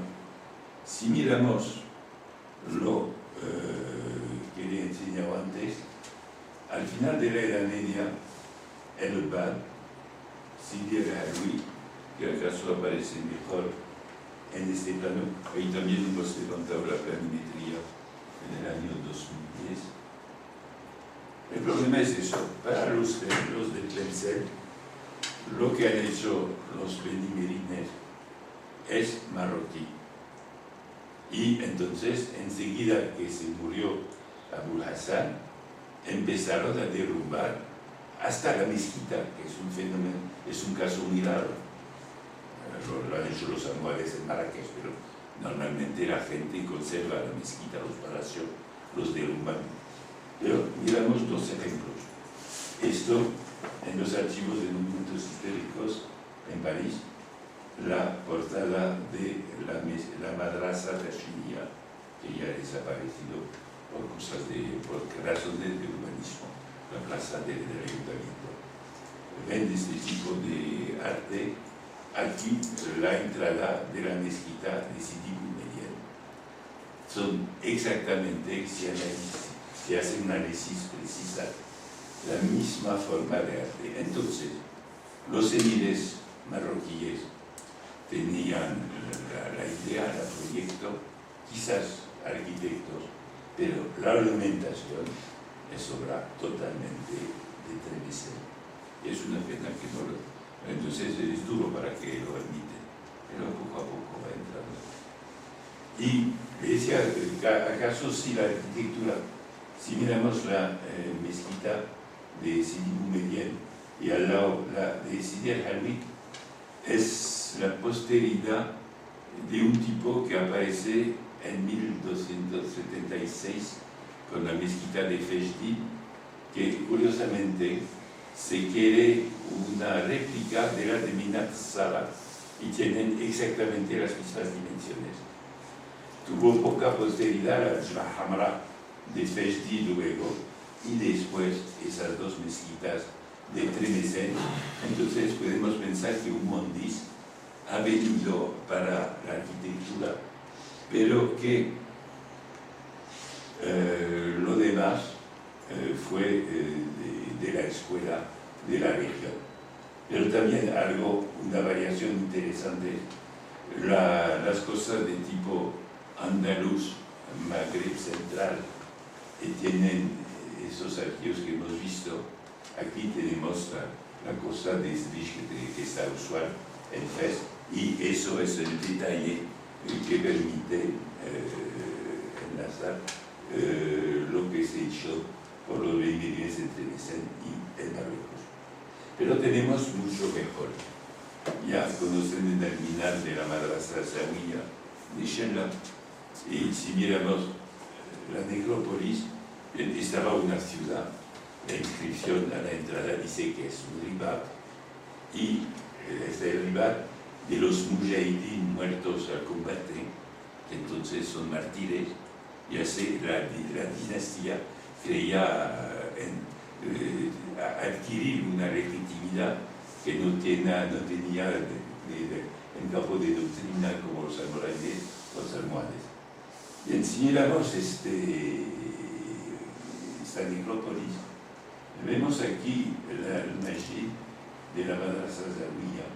Si miramos lo que le he enseñado antes, al final de la Edad Media, el Bad, Sidi el-Halawi, que acaso aparece mejor en este plano, ahí también hemos levantado la planimetría en el año 2010. El problema es eso, para los de Tlemcen, lo que han hecho los benimerines es marroquí. Y entonces, enseguida que se murió Abul Hassan, empezaron a derrumbar hasta la mezquita, que es un fenómeno, es un caso muy raro. Lo han hecho los almohades en Marrakech, pero normalmente la gente conserva la mezquita, los palacios, los derrumban. Pero miramos dos ejemplos. Esto, en los archivos de monumentos históricos en París, la portada de la madrasa Tashmiya, que ya ha desaparecido por razones de urbanismo, la plaza del ayuntamiento. Ven este tipo de arte. Aquí la entrada de la mezquita de Sidi Boumediene. Son exactamente, si hace un análisis precisa, la misma forma de arte. Entonces, los emires marroquíes tenían la idea, el proyecto, quizás arquitectos, pero la ornamentación es obra totalmente de Tlemcen. Es una pena que no lo... Entonces es duro para que lo admiten, pero poco a poco va entrando. Y le decía, ¿acaso si la arquitectura, si miramos la mezquita de Sidi Boumediene y al lado la de Sidi el-Halawi, es la posteridad de un tipo que aparece en 1276 con la mezquita de Fejdi, que curiosamente se quiere una réplica de la de Minat Sala y tienen exactamente las mismas dimensiones. Tuvo poca posteridad la Jma Hamra de Fejdi luego y después esas dos mezquitas de Tlemcen. Entonces podemos pensar que un Mondis ha venido para la arquitectura, pero que lo demás fue de la escuela de la región. Pero también una variación interesante, las cosas de tipo andaluz, Magreb central, tienen esos arquivos que hemos visto. Aquí tenemos la cosa de Svich que está usual en Fez, y eso es el detalle que permite enlazar lo que se hizo por los benimerines entre Tlemcen y el Marruecos. Pero tenemos mucho mejor. Ya conocen el terminal de la madrasa Zawiya de Shenla, y si miramos la necrópolis, estaba una ciudad, la inscripción a la entrada dice que es un ribat, y es el ribat de los mujahidín muertos al combate, que entonces son mártires, y así la dinastía creía adquirir una legitimidad que no tenía en campo de doctrina como los almohades. Bien, si miramos esta necrópolis, vemos aquí el masjid de la madrasa Zawiya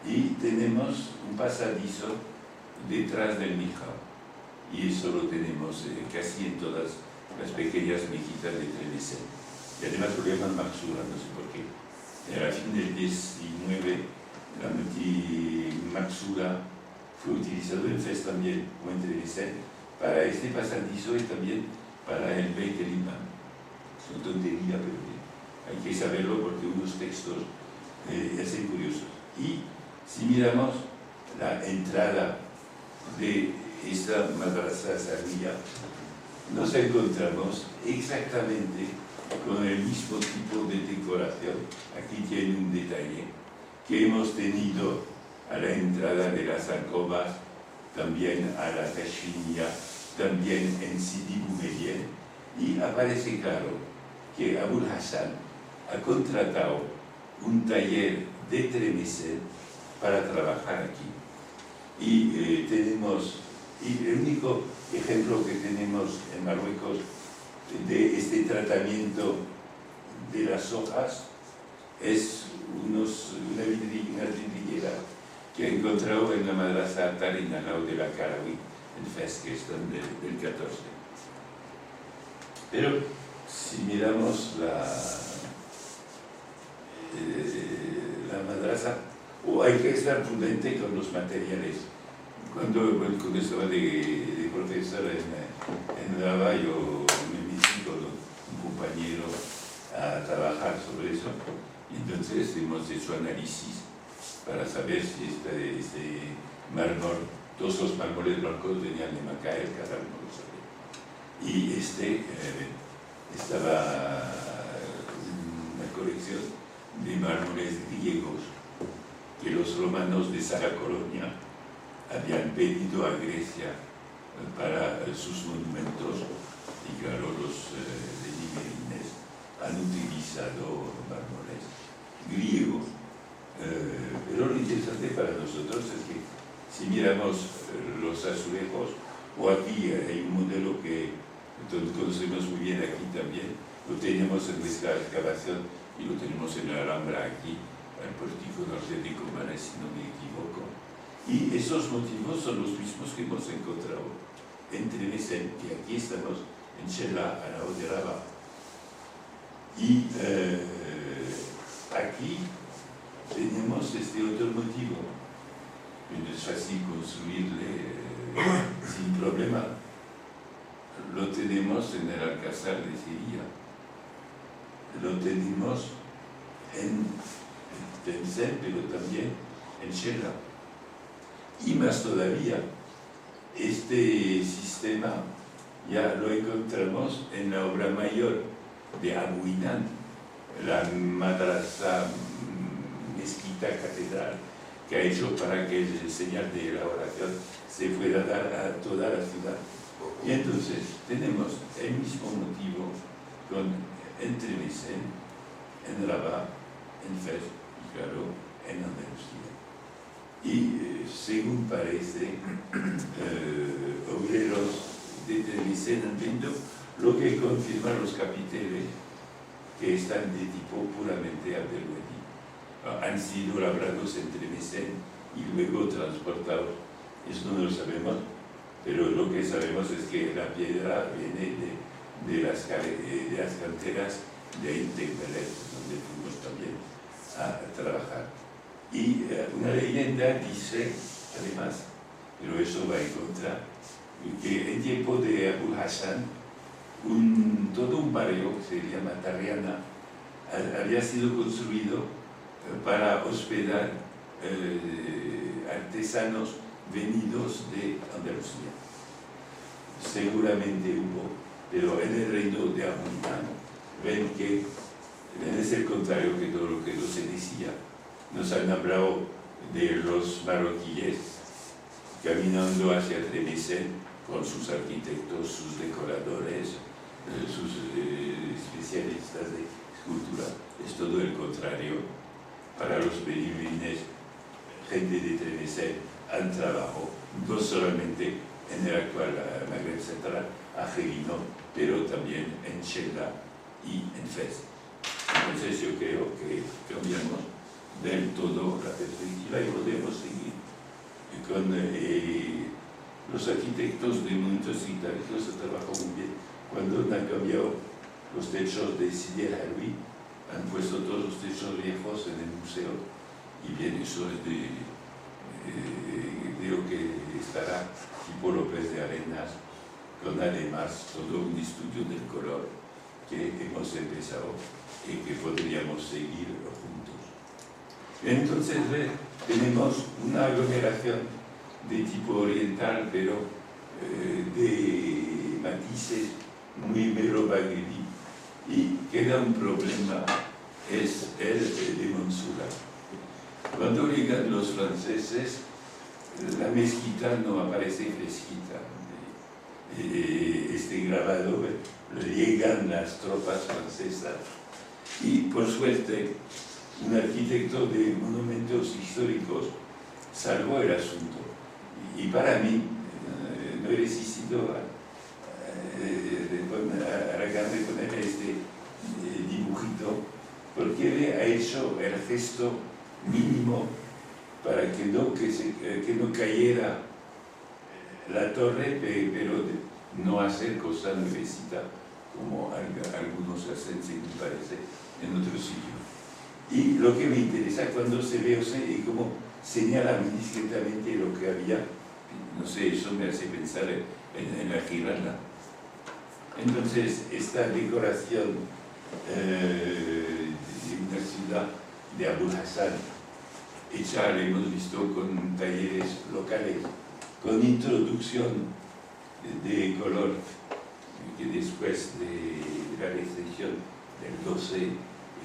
y tenemos un pasadizo detrás del mihrab, y eso lo tenemos casi en todas las pequeñas mezquitas de Tlemcen. Y además lo llaman Maksura, no sé por qué. A fin del 19, la multi-Maksura fue utilizado en Fez también, o en Tlemcen, para este pasadizo y también para el Beit el-Imam. Es una tontería, pero hay que saberlo porque unos textos hacen curiosos. Y si miramos la entrada de esta madrasa Zawiya, nos encontramos exactamente con el mismo tipo de decoración. Aquí tiene un detalle que hemos tenido a la entrada de las alcobas, también a la Tashmiya, también en Sidi Boumediene, y aparece claro que Abul Hassan ha contratado un taller de Tlemcen para trabajar aquí. Y tenemos Y el único ejemplo que tenemos en Marruecos de este tratamiento de las hojas es una vidriera que he encontrado en la madrasa Tarina, al lado de la Carawi, en Fez, que es del 14. Pero si miramos la madrasa, hay que estar prudente con los materiales. Cuando estaba de profesor en Rabat, yo me metí con un compañero a trabajar sobre eso, y entonces hemos hecho análisis para saber si este mármol, todos los mármoles blancos venían de Macael, cada uno lo sabía. Y estaba una colección de mármoles griegos que los romanos de Sala Colonia habían pedido a Grecia para sus monumentos, y claro, los benimerines han utilizado mármoles griegos. Pero lo interesante para nosotros es que si miramos los azulejos, o aquí hay un modelo que conocemos muy bien aquí también, lo tenemos en nuestra excavación y lo tenemos en la Alhambra aquí, al pórtico norte de Comanes, si no me equivoco. Y esos motivos son los mismos que hemos encontrado en Tlemcen, que aquí estamos en Chela, al lado de Rabat. Y aquí tenemos este otro motivo, que no es fácil construirle sin problema. Lo tenemos en el Alcázar de Sevilla, lo tenemos en Tlemcen, pero también en Chela. Y más todavía, este sistema ya lo encontramos en la obra mayor de Abu Inan, la madrasa mezquita catedral que ha hecho para que el señal de la oración se pueda dar a toda la ciudad. Y entonces tenemos el mismo motivo en Tlemcen, en Rabat, en Fez y claro, en Andalucía. Y según parece, obreros de Tlemcen han visto lo que confirman los capiteles, que están de tipo puramente abdelwadi. Han sido labrados en Tlemcen y luego transportados. Eso no lo sabemos, pero lo que sabemos es que la piedra viene de las canteras de Intec-Beled, donde fuimos también a trabajar. Y una leyenda dice, además, pero eso va en contra, que en tiempo de Abu Hassan, todo un barrio que se llama Tarriana había sido construido para hospedar artesanos venidos de Andalucía. Seguramente hubo, pero en el reino de Abu Hassan ven que es el contrario que todo lo que no se decía. Nos han hablado de los marroquíes caminando hacia Tlemcen con sus arquitectos, sus decoradores, sus especialistas de escultura. Es todo el contrario. Para los beduines, gente de Tlemcen han trabajado no solamente en el actual Magreb Central, Argelino, pero también en Chela y en Fez. Entonces yo creo que cambiamos del todo la perspectiva y podemos seguir con los arquitectos de monumentos históricos han trabajado muy bien. Cuando han cambiado los techos de Sidi El Harbi, han puesto todos los techos viejos en el museo, y bien, eso es creo que estará tipo López de Arenas, con además todo un estudio del color que hemos empezado y que podríamos seguir juntos. Entonces tenemos una aglomeración de tipo oriental, pero de matices muy mero-magrebí, y queda un problema, es el de Monsura. Cuando llegan los franceses, la mezquita no aparece fresquita. Este grabado llegan las tropas francesas y, por suerte, un arquitecto de monumentos históricos salvó el asunto. Y para mí, resistido a la gana de poner este dibujito, porque él ha hecho el gesto mínimo para que no cayera la torre, pero no hacer cosas nuevecita como algunos hacen, según parece, en otro sitio. Y lo que me interesa cuando se ve es cómo señala muy discretamente lo que había, no sé, eso me hace pensar en la Giralda. Entonces, esta decoración de una ciudad de Abu Hassan, hecha, la hemos visto con talleres locales, con introducción de color, que después de la restricción del 12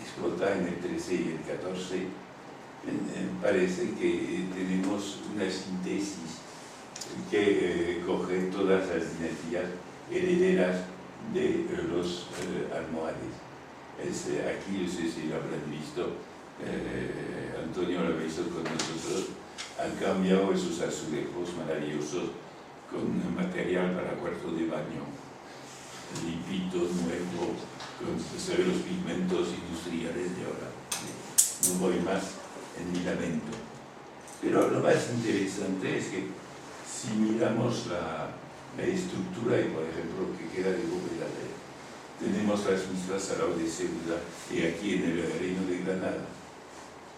explota en el 13 y el 14, parece que tenemos una síntesis que coge todas las dinastías herederas de los almohades. Aquí, no sé si lo habrán visto, Antonio lo ha visto con nosotros, han cambiado esos azulejos maravillosos con material para cuarto de baño, limpito, nuevo, con los pigmentos industriales de ahora. No voy más en mi lamento. Pero lo más interesante es que si miramos la estructura, y por ejemplo, que queda de bóveda, tenemos las mismas al lado de Ceuta y aquí en el Reino de Granada.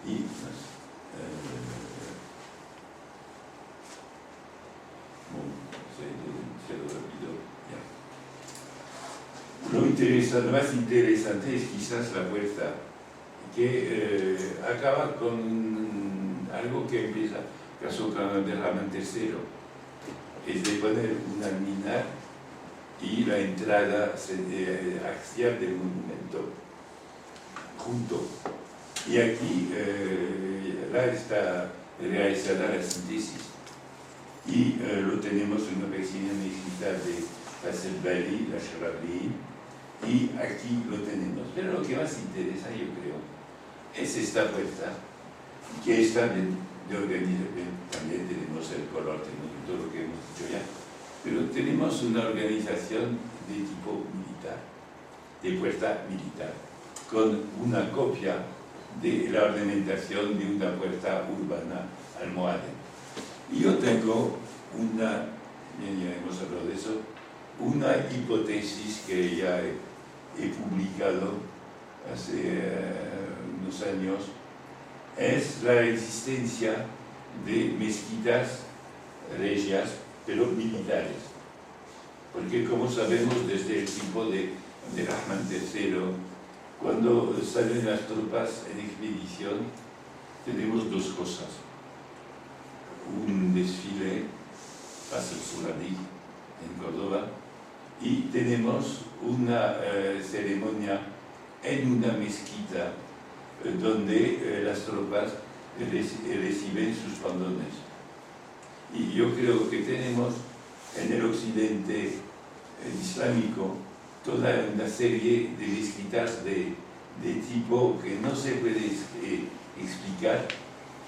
Y se lo olvidó. Ya. Lo más interesante es quizás la puerta, que acaba con algo que empieza, caso con Abderramán III, es de poner un alminar y la entrada axial del monumento junto. Y aquí está realizada la síntesis. Y lo tenemos en una pequeña mezquita de Hassan Bali, la Sharabli, y aquí lo tenemos. Pero lo que más interesa, yo creo, es esta puerta, que está de organización. También tenemos el color, tenemos todo lo que hemos dicho ya, pero tenemos una organización de tipo militar, de puerta militar, con una copia de la ornamentación de una puerta urbana almohade. Y yo tengo ya hemos hablado de eso, una hipótesis que ya he publicado hace unos años, es la existencia de mezquitas regias, pero militares. Porque como sabemos, desde el tiempo de Rahman III, cuando salen las tropas en expedición, tenemos dos cosas. Un desfile, pasa el Suradí, en Córdoba, y tenemos una ceremonia en una mezquita donde las tropas reciben sus pandones. Y yo creo que tenemos en el occidente islámico toda una serie de mezquitas de tipo que no se puede explicar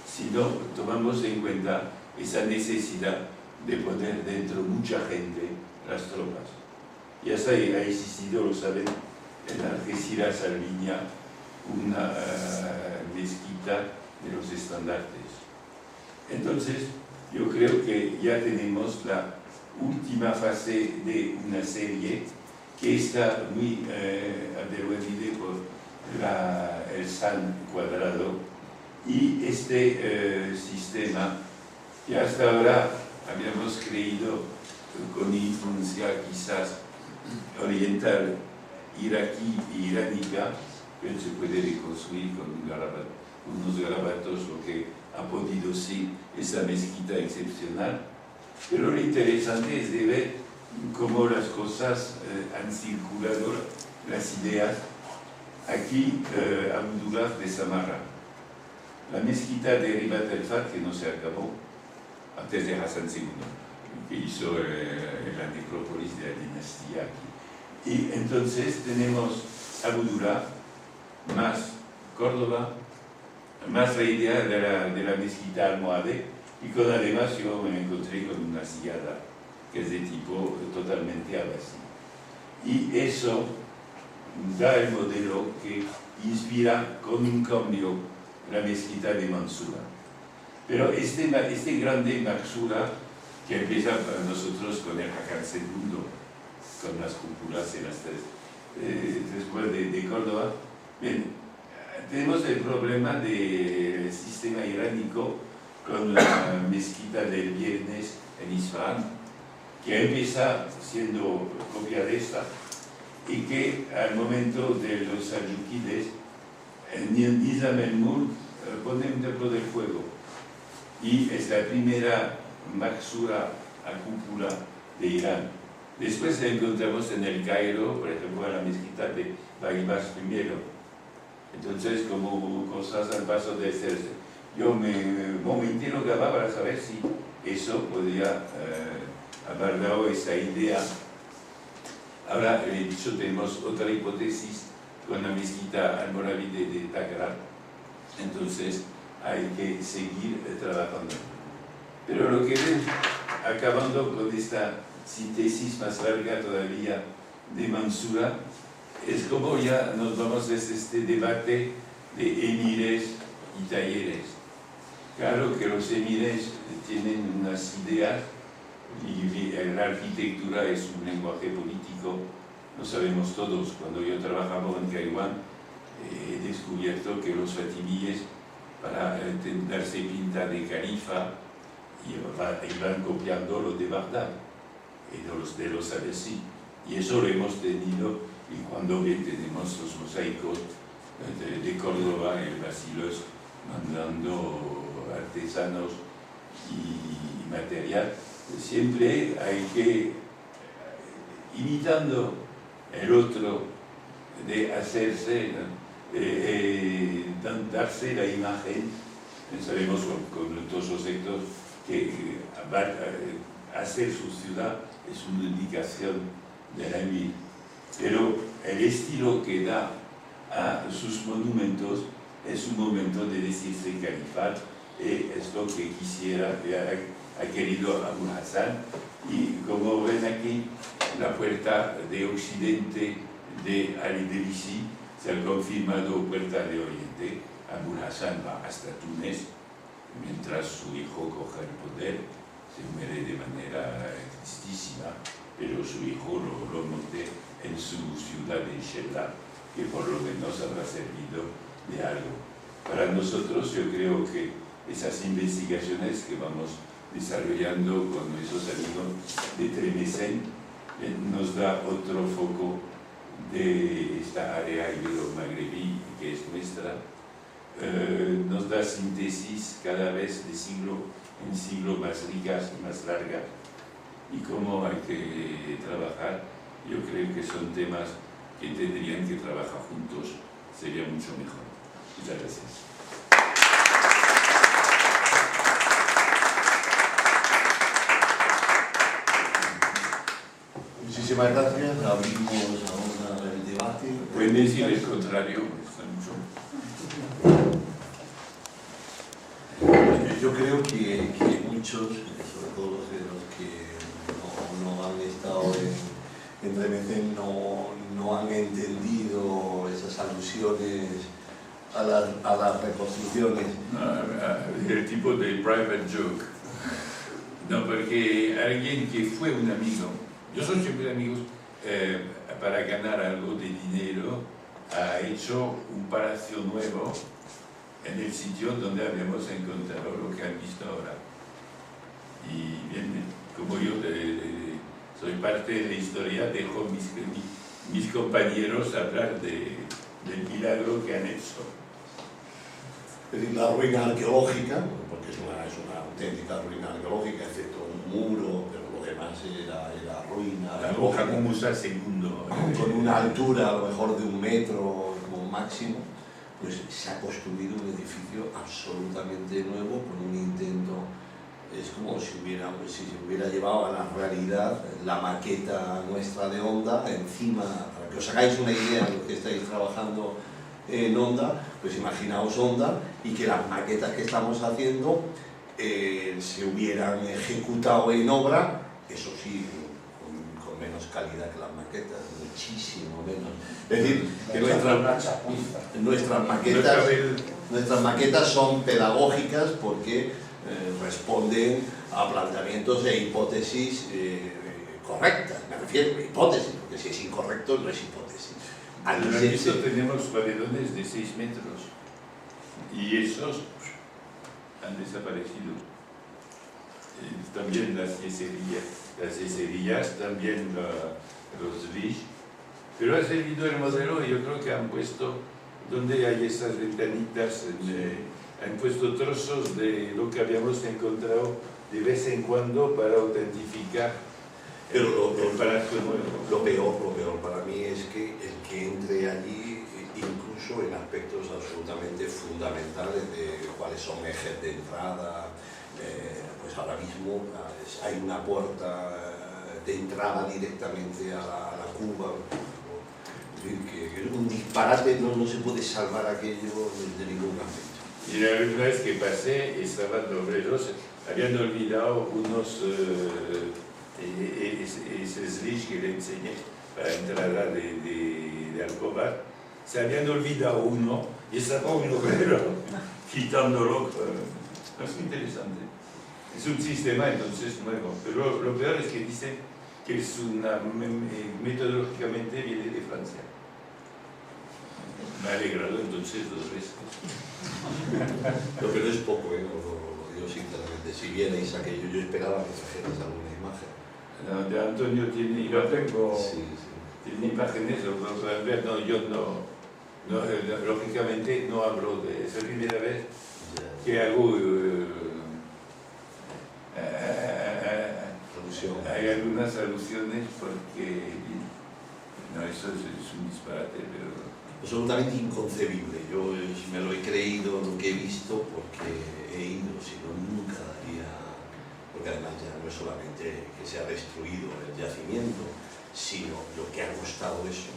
si no tomamos en cuenta esa necesidad de poner dentro mucha gente las tropas. Y hasta ha existido, lo saben, en Algeciras, Albiña, una mezquita de los estandartes. Entonces, yo creo que ya tenemos la última fase de una serie que está muy aderezada por el SAN cuadrado y este sistema que hasta ahora habíamos creído con influencia quizás oriental, iraquí y iránica, que se puede reconstruir con unos garabatos, lo que ha podido ser esa mezquita excepcional. Pero lo interesante es de ver cómo las cosas han circulado, las ideas. Aquí, Abdullah de Samarra, la mezquita de Ribat el-Fat, que no se acabó, antes de Hassan II, que hizo la necrópolis de la dinastía aquí. Y entonces tenemos Abdullah, más Córdoba, más la idea de la mezquita almohade, y con además yo me encontré con una sillada que es de tipo totalmente abasí. Y eso da el modelo que inspira con un cambio la mezquita de Mansura. Pero este grande Mansura, que empieza para nosotros con el Hakan II, con las cúpulas en las después de Córdoba, bien, tenemos el problema del sistema iránico con la mezquita del viernes en Isfahan, que empieza siendo copia de esta, y que al momento de los Salyúkides, Nizam el-Mulk pone un templo del fuego, y es la primera Maksura a cúpula de Irán. Después la encontramos en el Cairo, por ejemplo, en la mezquita de Baghibas I. Entonces, como cosas al paso de hacerse, yo me interrogaba para saber si eso podía haber dado esa idea. Ahora, he dicho, tenemos otra hipótesis con la mezquita almorávide de Takrán. Entonces, hay que seguir trabajando. Pero lo que ven, acabando con esta síntesis más larga todavía de Mansura, es como ya nos vamos desde este debate de emires y talleres. Claro que los emires tienen unas ideas y la arquitectura es un lenguaje político, lo sabemos todos. Cuando yo trabajaba en Taiwán, he descubierto que los fatimíes, para darse pinta de califa, iban copiando lo de Bagdad y de los abesí. Y eso lo hemos tenido, y cuando bien tenemos los mosaicos de Córdoba, el Basilos mandando artesanos y material, siempre hay que, imitando el otro, de hacerse, darse la imagen. Sabemos con todos los sectores que hacer su ciudad es una indicación de la emir, pero el estilo que da a sus monumentos es un momento de decirse califat, y es lo que ha querido Abu Hassan. Y como ven aquí, la puerta de occidente de Al-Idrisi se ha confirmado puerta de oriente. Abu Hassan va hasta Túnez, mientras su hijo coge el poder, se muere de manera tristísima, pero su hijo lo monte en su ciudad de Shelah, que por lo menos habrá servido de algo. Para nosotros, yo creo que esas investigaciones que vamos desarrollando con esos amigos de Tremesen nos da otro foco de esta área ibero-magrebí que es nuestra, nos da síntesis cada vez de siglo en siglo más ricas y más largas, y cómo hay que trabajar. Yo creo que son temas que tendrían que trabajar juntos, sería mucho mejor. Muchas gracias. Muchísimas gracias. Abrimos ahora el debate. Pueden decir el contrario. Yo creo que muchos, sobre todo los que no han estado en Tremesen, no han entendido esas alusiones a las reconstrucciones. El tipo de private joke. No, porque alguien que fue un amigo, yo soy siempre amigos, para ganar algo de dinero, ha hecho un palacio nuevo en el sitio donde habíamos encontrado lo que han visto ahora. Y bien, como yo soy parte de la historia, dejo mis compañeros hablar del milagro que han hecho. Es decir, la ruina arqueológica, porque es una auténtica ruina arqueológica, excepto un muro, pero lo demás era ruina. La Roja como Musa II. Con una altura a lo mejor de 1 metro como máximo, pues se ha construido un edificio absolutamente nuevo con un intento. Es como si se hubiera llevado a la realidad la maqueta nuestra de Honda encima, para que os hagáis una idea de lo que estáis trabajando en Honda, pues imaginaos Honda y que las maquetas que estamos haciendo se hubieran ejecutado en obra eso sí, con menos calidad que las maquetas, muchísimo menos. Es decir, que nuestras maquetas son pedagógicas porque responden a planteamientos e hipótesis correctas, me refiero a hipótesis, porque si es incorrecto no es hipótesis. En el piso tenemos paredones de 6 metros y esos han desaparecido. También las yeserías, también los Vich, pero ha servido el modelo y yo creo que han puesto, donde hay esas ventanitas, han puesto trozos de lo que habíamos encontrado de vez en cuando para autentificar. Pero lo peor para mí es que el que entre allí, incluso en aspectos absolutamente fundamentales de cuáles son ejes de entrada, pues ahora mismo hay una puerta de entrada directamente a la cuba, que es un disparate, no se puede salvar aquello de ningún aspecto. Y la última vez que pasé, estaban los obreros, habían olvidado unos esos Vich que le enseñé para entrada de Alcobar, se habían olvidado uno y estaba un obrero quitándolo. Es interesante. Es un sistema entonces nuevo, pero lo peor es que dicen que es metodológicamente viene de Francia. Me ha alegrado entonces 2 veces. Pero es poco, lo digo sinceramente. Si vienes aquello, yo esperaba que trajeras alguna imagen. No, de Antonio tiene, yo tengo, sí. Tiene imágenes, lo pueden ver, no, yo no, lógicamente no hablo de, es la primera vez que hago hay algunas alusiones porque no, eso es un disparate, pero absolutamente inconcebible. Yo me lo he creído lo que he visto porque he ido, si no nunca daría, porque además ya no es solamente que se ha destruido el yacimiento, sino lo que ha costado eso,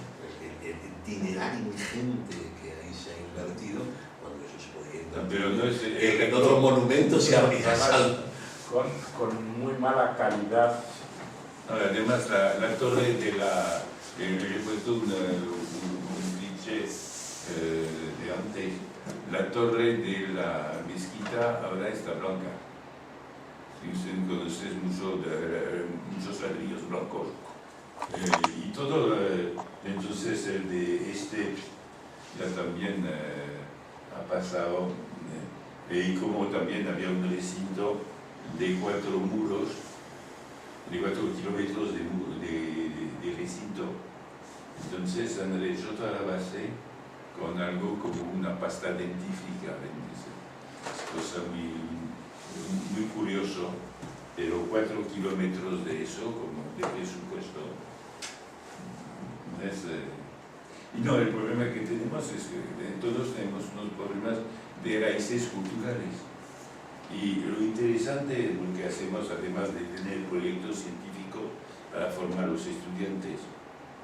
el dinerario ingente que ahí se ha invertido, cuando eso se podía invertir. Pero no es, en otros monumentos se habría saldo. Con muy mala calidad. Además, la torre de la... he puesto un cliché de antes. La torre de la mezquita ahora está blanca. Si usted conoce muchos ladrillos blancos. Y todo, entonces el de ya también ha pasado. Y como también había un recinto de 4 muros, de 4 kilómetros de recinto. Entonces han hecho toda la base con algo como una pasta dentífrica. Es cosa muy curioso, pero 4 kilómetros de eso como de presupuesto. Y no, el problema que tenemos es que todos tenemos unos problemas de raíces culturales. Y lo interesante es lo que hacemos, además de tener proyectos científicos para formar a los estudiantes,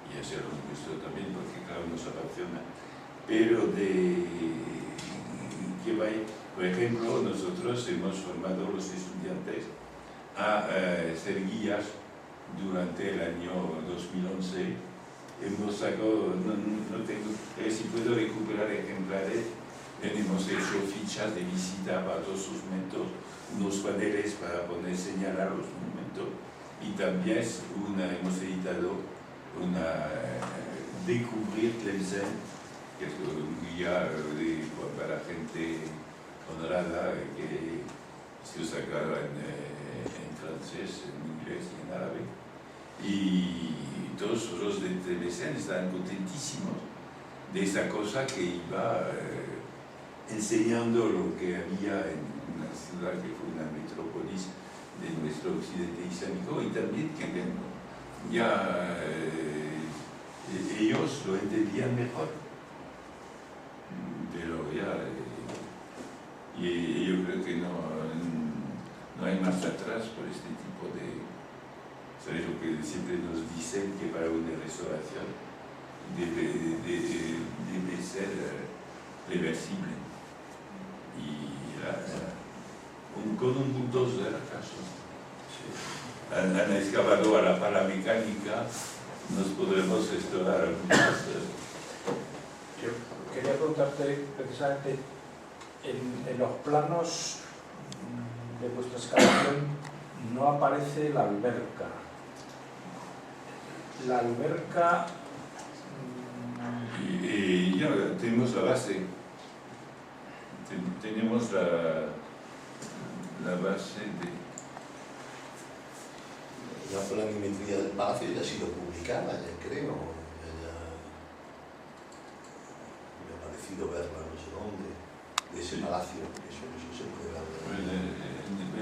y hacerlo nuestro también, porque claro, nos apasiona, pero por ejemplo, nosotros hemos formado a los estudiantes a ser guías durante el año 2011. Hemos sacado, no tengo, si puedo recuperar ejemplares. Hemos hecho fichas de visita para todos sus monumentos, unos paneles para señalar los monumentos, y también hemos editado Descubrir Tlemcen, que es un guía para gente honrada que se sacaba en francés, en inglés y en árabe. Y todos los de Tlemcen estaban contentísimos de esa cosa que iba enseñando lo que había en una ciudad que fue una metrópolis de nuestro occidente islámico, y también que ya ellos lo entendían mejor. Pero ya, y yo creo que no hay más atrás por este tipo de... ¿Sabes lo que siempre nos dicen? Que para una restauración debe ser reversible. Y con un bulldozer acaso. Sí. han excavado a la pala mecánica, nos podremos explorar algunas. Yo quería preguntarte precisamente, en los planos de vuestra excavación no aparece la alberca. La alberca... Y ya tenemos la base. Tenemos la base de... La planimetría del palacio ya ha sido publicada, ya creo. Me ha parecido verla no sé dónde, de ese palacio. Eso se puede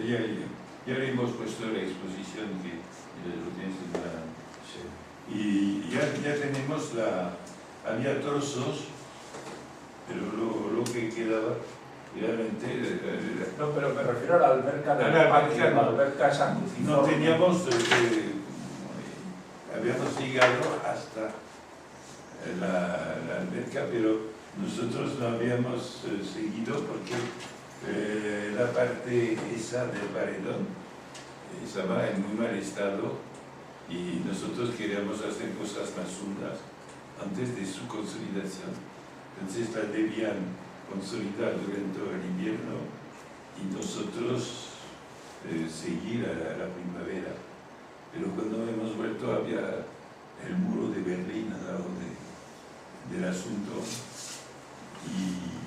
ver. Ya le hemos puesto la exposición que lo tienes en la... Sí. Y ya tenemos había trozos, pero lo que quedaba realmente... No, pero me refiero a la alberca del patio, la alberca esa cruciforme. No teníamos... habíamos llegado hasta la alberca, pero nosotros no habíamos seguido porque la parte esa del paredón estaba en muy mal estado y nosotros queríamos hacer cosas más hondas antes de su consolidación. Entonces la debían consolidar durante el invierno y nosotros seguir a la primavera. Pero cuando hemos vuelto había el muro de Berlín al lado del asunto y...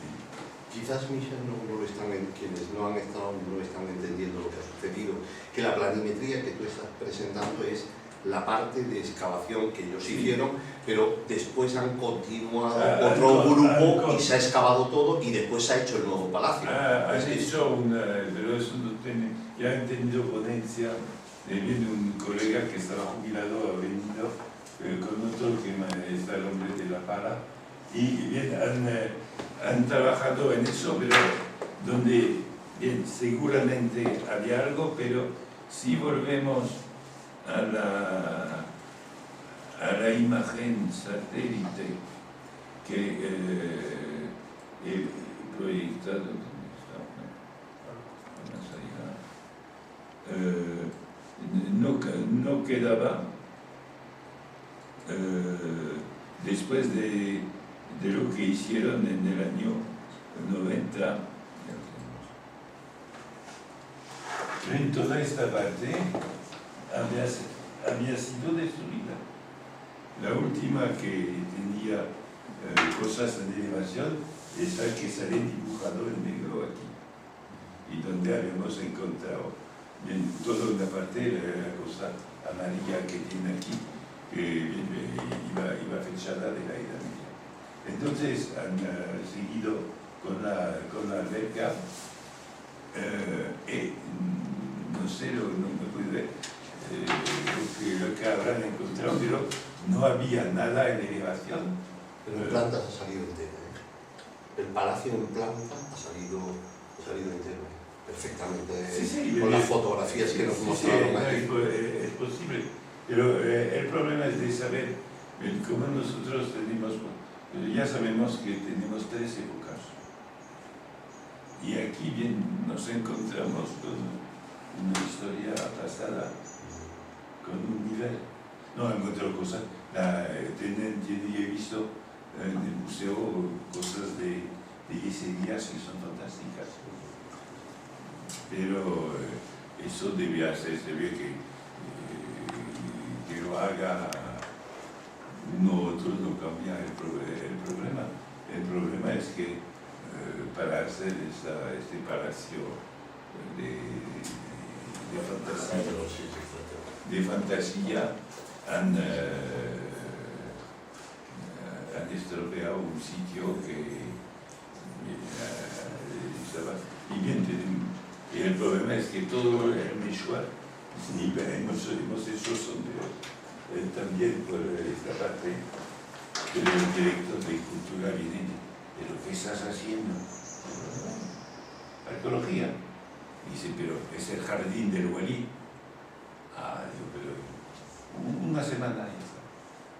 Quizás, Michel, quienes no han estado no están entendiendo lo que ha sucedido, que la planimetría que tú estás presentando es la parte de excavación que ellos hicieron, pero después han continuado otro grupo y se ha excavado todo y después se ha hecho el nuevo palacio. Han hecho pero eso no tiene, ya han tenido ponencia, viene un colega que estaba jubilado, ha venido con otro que está el hombre de la pala, y bien, han trabajado en eso, pero donde bien, seguramente había algo, pero si volvemos a la imagen satélite que he proyectado, no quedaba después de lo que hicieron en el año 90. En toda esta parte había sido destruida. La última que tenía cosas en elevación es la que sale dibujado en negro aquí, y donde habíamos encontrado bien, toda una parte, la cosa amarilla que tiene aquí, que iba fechada de la Edad Media. Entonces han seguido con la alberca y no sé, no me puedo ver lo que habrán encontrado, pero no había nada en elevación. Pero en plantas ha salido entero. El palacio en planta ha salido entero, perfectamente, sí, con las fotografías que nos mostraron aquí. Es posible, pero el problema es de saber cómo nosotros tenemos, ya sabemos que tenemos 3 épocas. Y aquí bien nos encontramos con una historia pasada, con un nivel. No encontrado cosas, he visto en el museo cosas de ese día que son fantásticas. Pero eso debe que lo haga uno u otro, no cambia el problema. El problema es que para hacer este palacio de fantasía han estropeado un sitio que estaba... Y bien, el problema es que todo el meshwar, hemos hecho sondeos también por esta parte, pero el director de cultura viene, ¿pero qué estás haciendo? Arqueología. Dice, pero es el jardín del Walí. Digo, pero una semana ya está.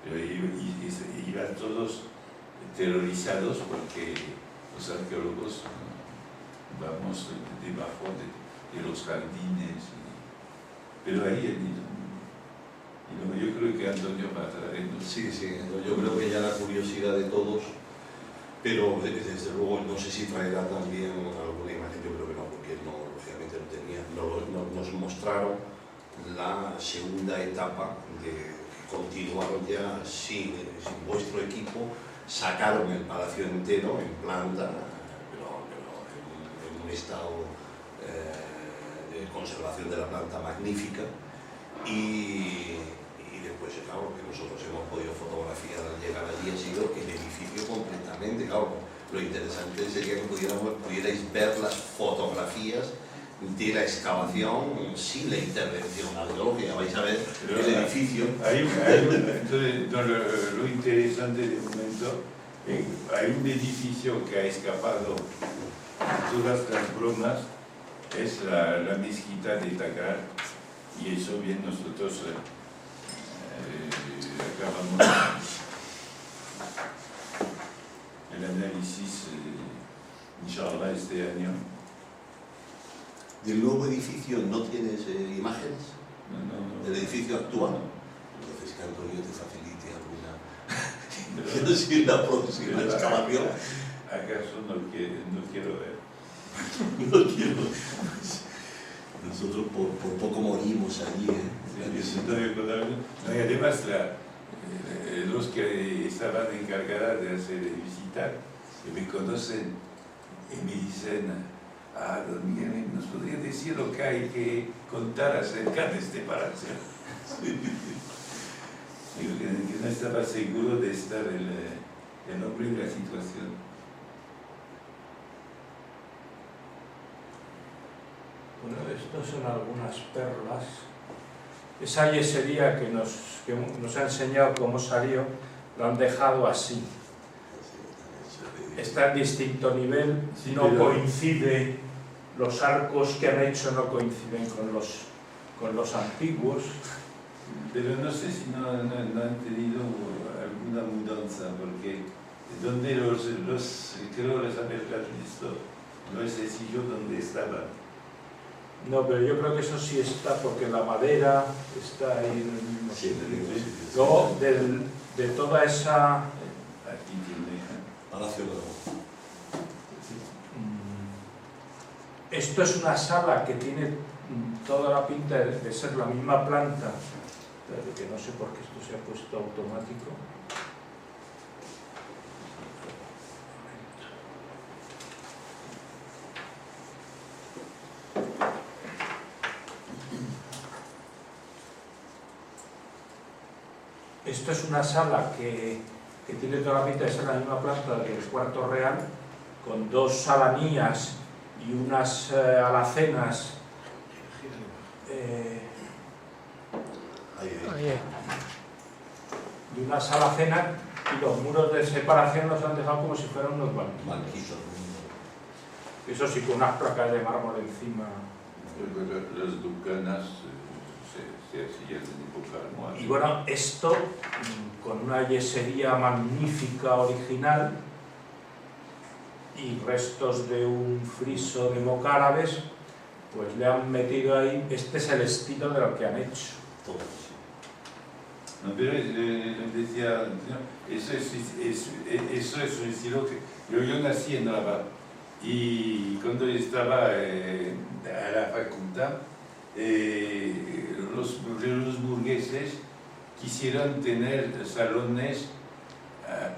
Pero iban todos terrorizados porque los arqueólogos vamos debajo de los jardines. pero ahí yo creo que Antonio va a traernos. Sí, yo creo que ya la curiosidad de todos, pero desde luego no sé si traerá también alguna imagen, yo creo que no, porque no, lógicamente no tenía, nos mostraron la segunda etapa de continuaron ya sin vuestro equipo, sacaron el palacio entero en planta, pero en un estado de conservación de la planta magnífica, y después, claro, lo que nosotros hemos podido fotografiar al llegar allí ha sido el edificio completamente. Claro, lo interesante sería que pudierais ver las fotografías de la excavación sin la intervención arqueológica. Vais a ver el edificio. Entonces, lo interesante de momento, hay un edificio que ha escapado de todas las bromas, es la mezquita de Takrar, y eso bien nosotros acabamos el análisis, inshallah, este año. ¿Del nuevo edificio no tienes imágenes? No. ¿Del edificio actual? Entonces que Antonio te facilite alguna. Quiero decir, la próxima excavación. ¿Acaso no quiero ver? No quiero. Nosotros por poco morimos allí. Y además, los que estaban encargados de hacer visitar me conocen y me dicen: don Miguel, ¿nos podría decir lo que hay que contar acerca de este palacio? Sí. Digo que no estaba seguro de estar el hombre y la situación. Bueno, estas son algunas perlas. Esa yesería que nos ha enseñado cómo salió, lo han dejado así. Está en distinto nivel, sí, no coincide, los arcos que han hecho no coinciden con los antiguos. Pero no sé si no han tenido alguna mudanza, porque donde creo les haberlas visto, no es el sitio donde estaban. No, pero yo creo que eso sí está, porque la madera está ahí en el mismo sitio. Luego, de toda esa... Aquí tiene Palacio Nuevo. Esto es una sala que tiene toda la pinta de ser la misma planta, pero que no sé por qué esto se ha puesto automático. Esto es una sala que tiene toda la pinta de ser la misma planta del cuarto real, con dos salanías y unas alacenas y unas alacenas, y los muros de separación los han dejado como si fueran unos banquitos. Eso sí, con unas placas de mármol encima. Las ducanas se hacían en época almohade. Y bueno, esto con una yesería magnífica original y restos de un friso de mocárabes, pues le han metido ahí. Este es el estilo de lo que han hecho. No, pero decía, eso es un estilo que yo nací en Rabat, y cuando estaba a la facultad, los burgueses quisieron tener salones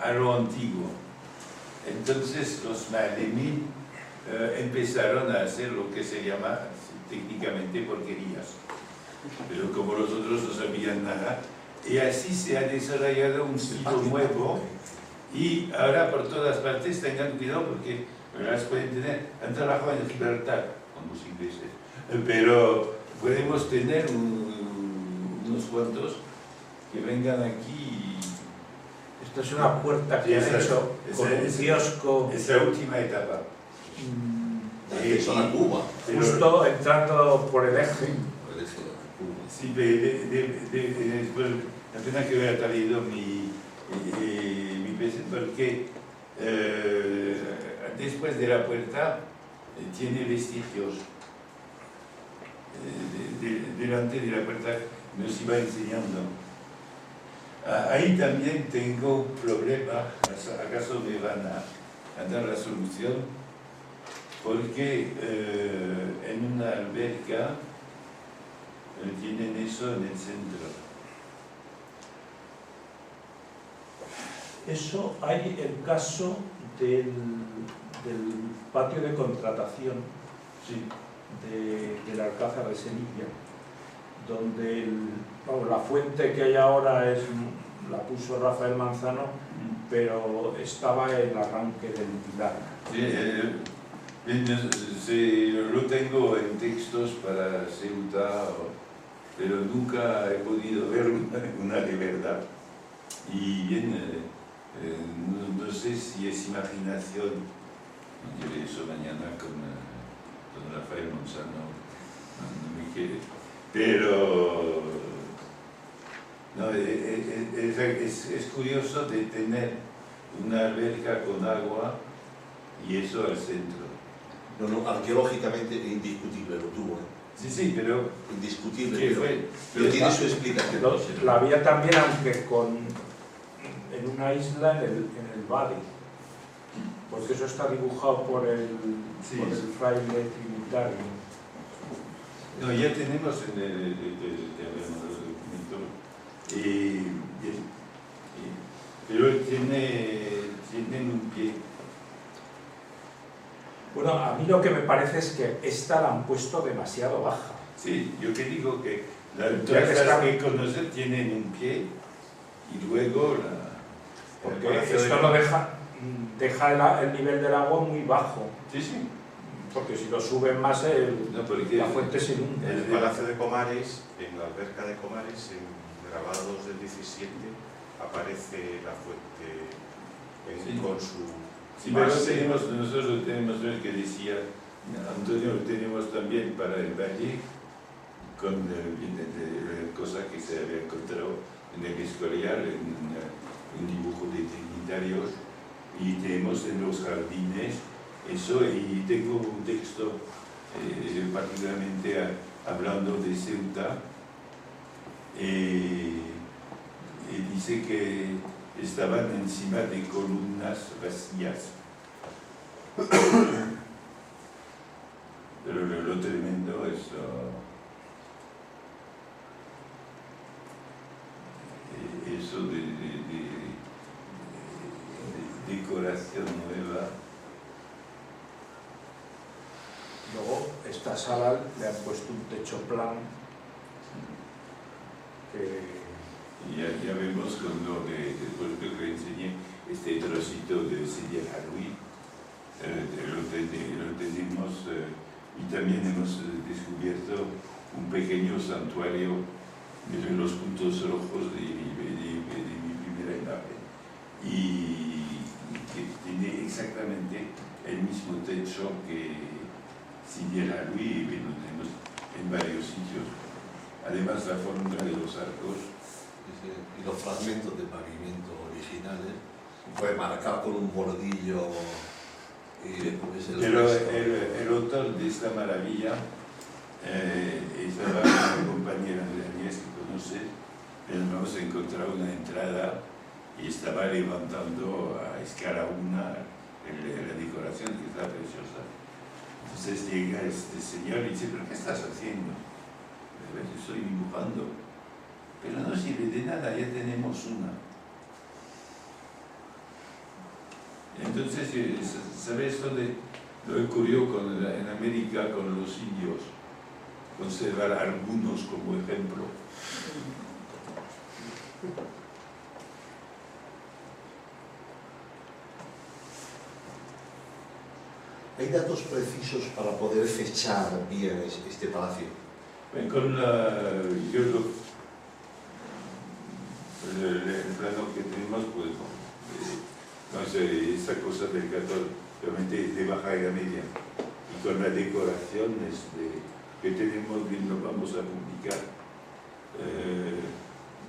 a lo antiguo. Entonces los Malemí empezaron a hacer lo que se llama técnicamente porquerías, pero como los otros no sabían nada, y así se ha desarrollado un estilo nuevo, y ahora por todas partes tengan cuidado porque las pueden tener. Han trabajado en Gibraltar con los ingleses, pero podemos tener unos cuantos que vengan aquí. Esto es una puerta que han hecho con un kiosco. Es la última etapa. Son a Cuba. Justo entrando por el eje. Sí, después, apenas que hubiera traído mi PC, porque después de la puerta tiene vestigios. delante de la puerta nos iba enseñando. Ahí también tengo un problema, ¿acaso me van a dar la solución? Porque en una alberca tienen eso en el centro. Eso hay el caso del patio de contratación Sí. del Alcázar de Sevilla, donde la fuente que hay ahora la puso Rafael Manzano, pero estaba el arranque del pilar. Sí, lo tengo en textos para Ceuta, pero nunca he podido ver una de verdad. Y bien, no sé si es imaginación, diré eso mañana con Rafael Manzano, no me quede, pero no, es curioso de tener una alberca con agua y eso al centro. No, arqueológicamente indiscutible lo tuvo. Sí, pero Indiscutible, ¿qué pero, fue? pero tiene su explicación. La había también, aunque en una isla en el Bari, porque eso está dibujado por el fraile trinitario. No, ya tenemos en el documento. Pero tiene un pie. Bueno, a mí lo que me parece es que esta la han puesto demasiado baja. Sí, yo que digo que Ya que las que conocer tienen un pie y luego Porque esto no deja el nivel del agua muy bajo. Sí. Porque si lo suben más, la fuente se inunda. En el Palacio de Comares, en la alberca de Comares, en grabados del 17, aparece la fuente con su... Sí, pero nosotros tenemos el que decía, Antonio, lo tenemos también para el valle, con la cosa que se había encontrado en el Escorial, en un dibujo de trinitarios, y tenemos en los jardines eso, y tengo un texto particularmente hablando de Ceuta, y dice que estaban encima de columnas vacías. Pero lo tremendo es eso de decoración nueva. Luego, esta sala le han puesto un techo plano que... Ya vemos con lo después que le enseñé este trocito de Sidi El Haloui, lo tenemos, y también hemos descubierto un pequeño santuario de los puntos rojos de mi primera imagen, y que tiene exactamente el mismo techo que Sidi El Haloui, y lo tenemos en varios sitios. Además, la fórmula de los arcos Y los fragmentos de pavimento originales puede marcar con un bordillo y después pero el autor de esta maravilla estaba una compañera de Agnès que conoce, hemos encontrado una entrada y estaba levantando a escala 1 la decoración, que está preciosa. Entonces llega este señor y dice, ¿pero qué estás haciendo? Estoy dibujando. Pero no sirve de nada, ya tenemos una. Entonces, ¿sabes esto de lo que ocurrió en América con los indios? Conservar algunos como ejemplo. ¿Hay datos precisos para poder fechar bien este palacio? El plano que tenemos, pues, no sé, esa cosa del 14, realmente de baja edad media, y con la decoración que tenemos bien, lo vamos a publicar.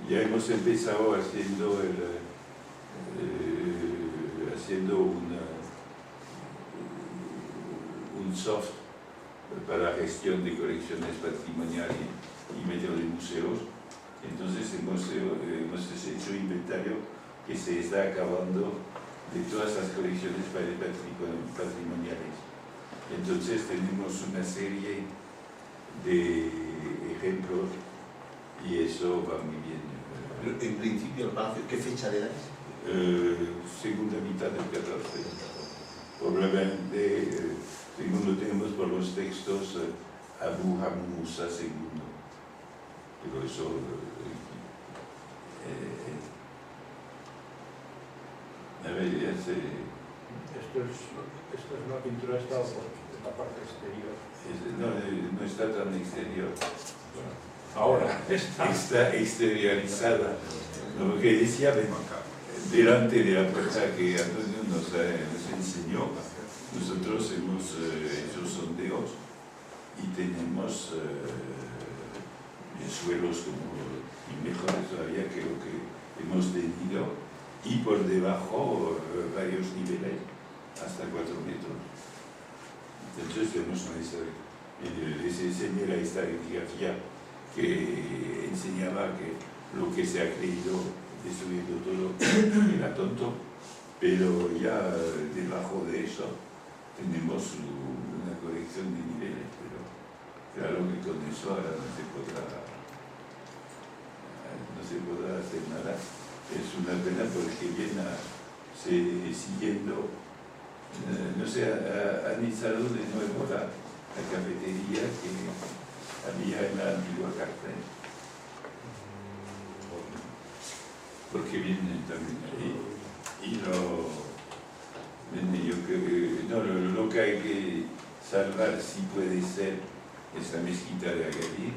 Ya hemos empezado haciendo un soft para gestión de colecciones patrimoniales y medio de museos. Entonces hemos hecho inventario que se está acabando de todas las colecciones patrimoniales. Entonces tenemos una serie de ejemplos y eso va muy bien. En principio, el palacio, ¿qué fecha le dais? Segunda mitad del 14. Probablemente, según lo tenemos por los textos, Abu Musa II. Pero eso... a ver, ya sé... Esto es una pintura esta en la parte exterior. No está tan exterior. Ahora está exteriorizada. Lo que decía delante de la puerta que Antonio nos enseñó, nosotros hemos hecho sondeos y tenemos suelos y mejores todavía que lo que hemos tenido, y por debajo varios niveles hasta 4 metros. Entonces tenemos una historia. Les enseñé la historiografía que enseñaba que lo que se ha creído destruyendo todo era tonto, pero ya debajo de eso tenemos una colección de niveles, pero claro que con eso ahora no se podrá hacer nada. Es una pena porque viene siguiendo, no sé, han instalado de nuevo la cafetería que había en la antigua cárcel, porque viene también ahí, y yo creo que lo que hay que salvar, si puede ser, es la mezquita de Agadir,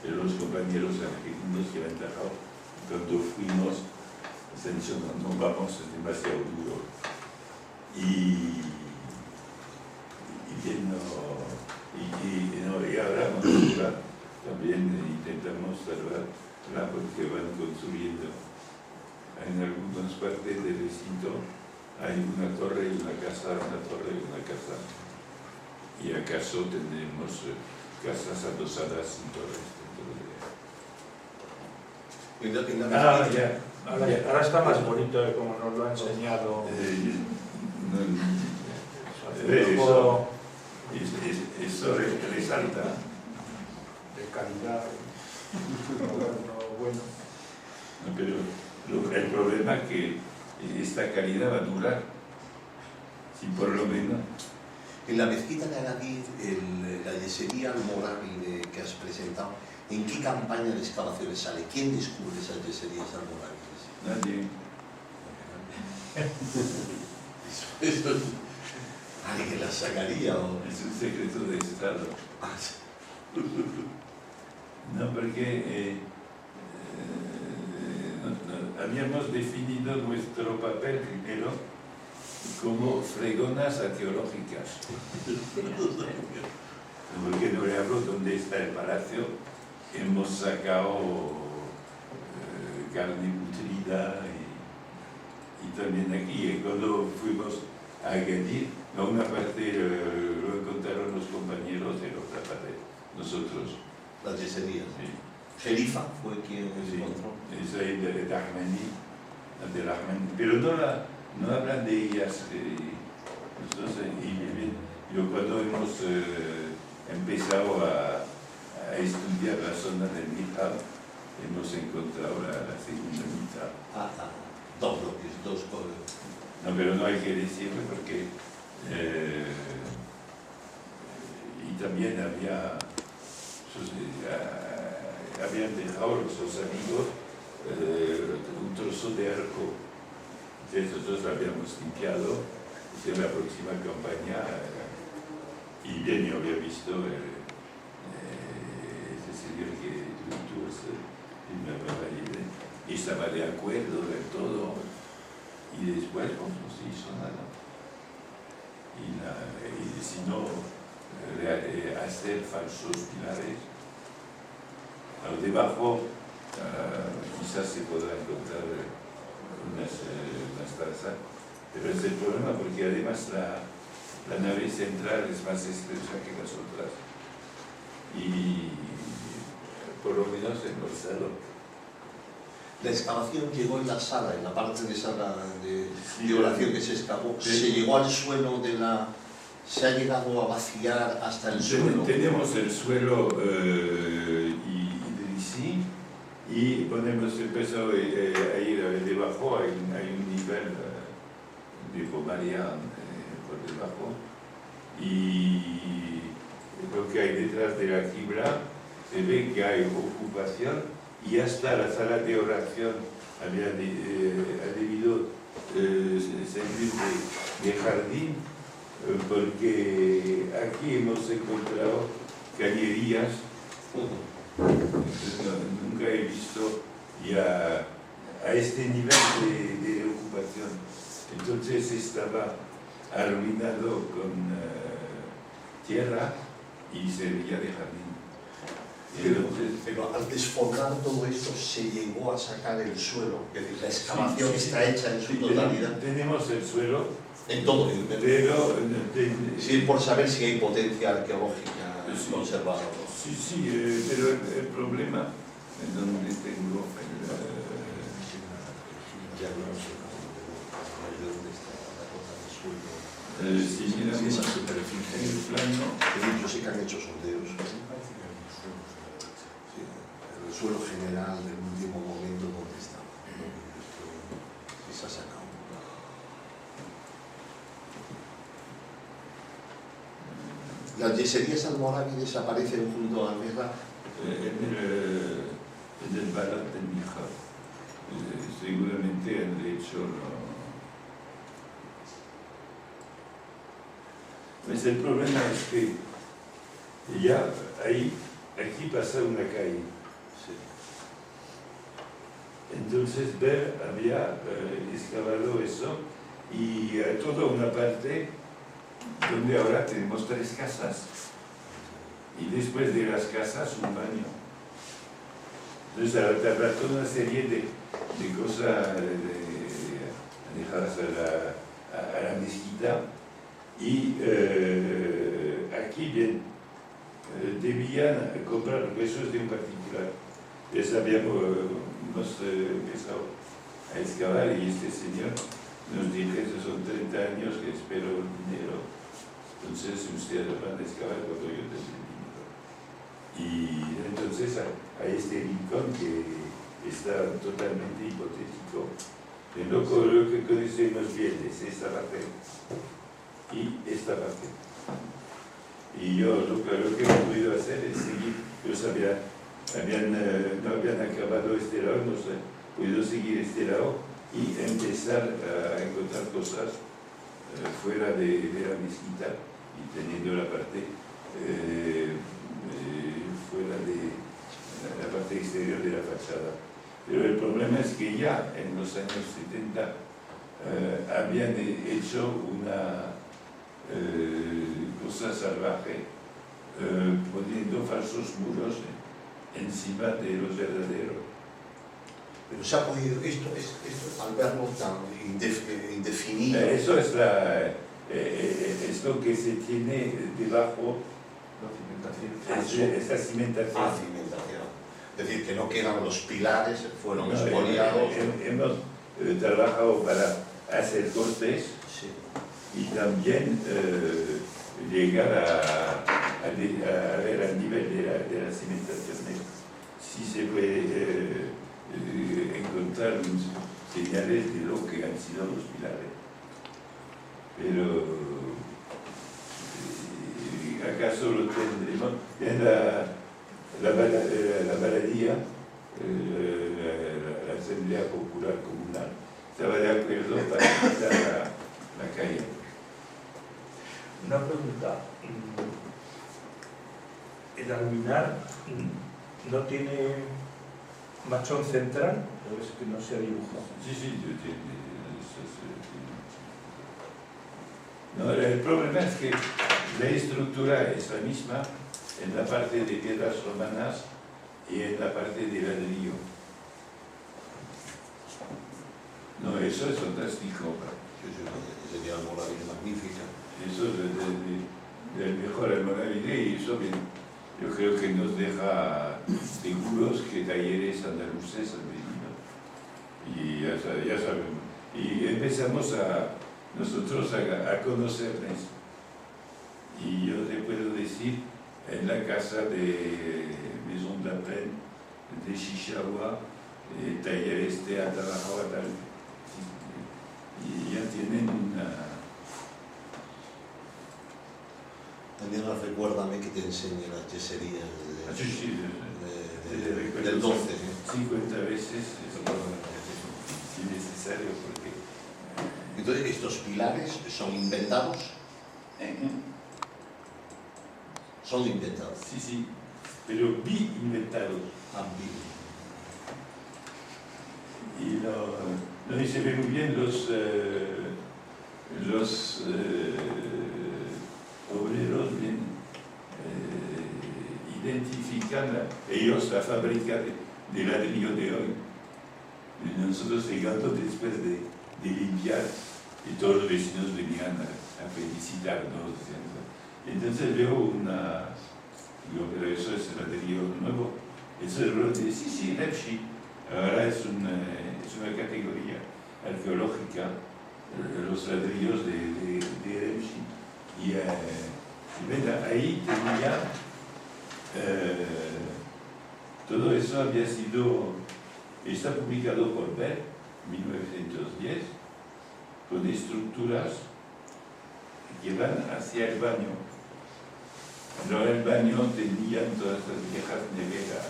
pero los compañeros argentinos que han dejado, cuando fuimos, se han dicho, no vamos, es demasiado duro, y ahora nosotros también intentamos salvarla porque van construyendo en algunas partes del recinto, hay una torre y una casa, una torre y una casa, y acaso tendremos casas adosadas sin torres dentro de... Ahora está más bonito de como nos lo ha enseñado. Eso resalta De calidad, bueno. No, pero el problema es que esta calidad va a durar, si por lo menos. En la mezquita de Agadir, la yesería almorábide que has presentado, ¿en qué campaña de excavaciones sale? ¿Quién descubre esas yeserías almorávides? Nadie. Eso es... ¿Alguien las sacaría o...? Es un secreto de Estado. No, porque habíamos definido nuestro papel primero como fregonas arqueológicas. Porque no le hablo dónde está el palacio, hemos sacado carne nutrida y también aquí, cuando fuimos a Agadir, a una parte lo encontraron los compañeros y la otra parte nosotros. Las yeserías. Sí. Jelifa fue quien Sí, encontró. esa es de Armani, pero no hablan de ellas. Nosotros, yo cuando hemos empezado a estudiar la zona del Mihab, hemos encontrado la segunda mitad. Dos bloques, dos cosas. No, pero no hay que decirlo porque... y también habían dejado los amigos un trozo de arco. Entonces nosotros lo habíamos limpiado, en la próxima campaña, y bien yo había visto ese señor que tú me hablaba y estaba de acuerdo de todo, y después pues, no se hizo nada. Y si no, hacer falsos pilares. Debajo quizás se podrá encontrar unas tazas, pero es el problema porque además La nave central es más estrecha que las otras y por lo menos en el salón. La excavación llegó en la sala, en la parte de sala de Sí, oración que se excavó, sí. se llegó al suelo de la... se ha llegado a vaciar hasta el suelo. Tenemos el suelo y ponemos el peso ahí debajo, hay un nivel de pomaria por debajo y lo que hay detrás de la quibla se ve que hay ocupación y hasta la sala de oración había debido servir de jardín porque aquí hemos encontrado cañerías. Nunca he visto ya a este nivel de ocupación. Entonces estaba arruinado con tierra y servía de jardín. Pero al desforrar todo esto se llegó a sacar el suelo, es decir, la excavación está hecha en su totalidad. Tenemos el suelo, En todo, pero sí, por saber si hay potencia arqueológica Sí. conservada. sí, pero el problema es donde tengo Ya no sé dónde está la cosa del suelo. si miramos Sí, esa en superficie. el plano, Yo sé que han hecho sondeos. Sí, el suelo general del último momento, ¿dónde está? Sí, se ha sacado. Las yeserías almorávides aparecen junto a Almera. en el Balat de Mija. Seguramente han hecho Pues el problema es que ya aquí pasa una calle. Sí. Entonces Ver había excavado eso y toda una parte donde ahora tenemos 3 casas y después de las casas un baño. Entonces habrá toda una serie de cosas dejadas a la mezquita y aquí bien debían comprar huesos de un particular. Entonces hemos empezado a excavar y este señor nos dijo que son 30 años que espero el dinero, entonces ustedes van a excavar cuando yo tenga el dinero. Y entonces hay este rincón que está totalmente hipotético. Lo que conocemos bien es esta parte y esta parte. Y yo lo que he podido hacer es seguir, ellos no habían acabado este lado, no sé, he podido seguir este lado y empezar a encontrar cosas fuera de la mezquita y teniendo la parte fuera de la parte exterior de la fachada. Pero el problema es que ya en los años 70 habían hecho una cosa salvaje poniendo falsos muros encima de los verdaderos. Pero se ha podido, esto al verlo tan indefinido. Eso es lo que se tiene debajo, esta cimentación. Cimentación. Es decir, que no quedan los pilares, fueron No, expoliados. hemos trabajado para hacer cortes Sí. y también llegar a ver al nivel de la cimentación. Si se puede encontrar señales de lo que han sido los pilares. Pero ¿acaso lo tendremos? En la baladía, la Asamblea Popular Comunal, estaba de acuerdo para quitar la calle. Una pregunta. ¿El alminar no tiene machón central? ¿O es que no se ha dibujado? Sí, no, el problema es que la estructura es la misma en la parte de piedras romanas y en la parte de ladrillo. No, eso es fantástico. Sería algo magnífica. Eso es del mejor almorávides y eso yo creo que nos deja seguros que talleres andaluces han venido. Y ya sabemos. Y empezamos nosotros a conocerles. Y yo te puedo decir, en la casa de Maison de la Plaine, de Chichawa, talleres te ha trabajado tal. Y ya tienen una... También recuérdame que te enseñe las yeserías del 12. 50 veces, si necesario, porque... Entonces, ¿estos pilares son inventados? Son inventados. Sí, pero inventados. Y no se ven muy bien los obreros bien identifican ellos la fábrica de ladrillo de hoy. Y nosotros llegando después de limpiar y todos los vecinos venían a felicitarnos. Entonces veo digo, pero eso es ladrillo nuevo. Eso es el de sí, Lepsi. Ahora es una categoría arqueológica, los ladrillos de Lepsi. Y ven, ahí tenía, todo eso había está publicado por Bell en 1910, con estructuras que van hacia el baño. Pero el baño tenían todas las viejas neveras,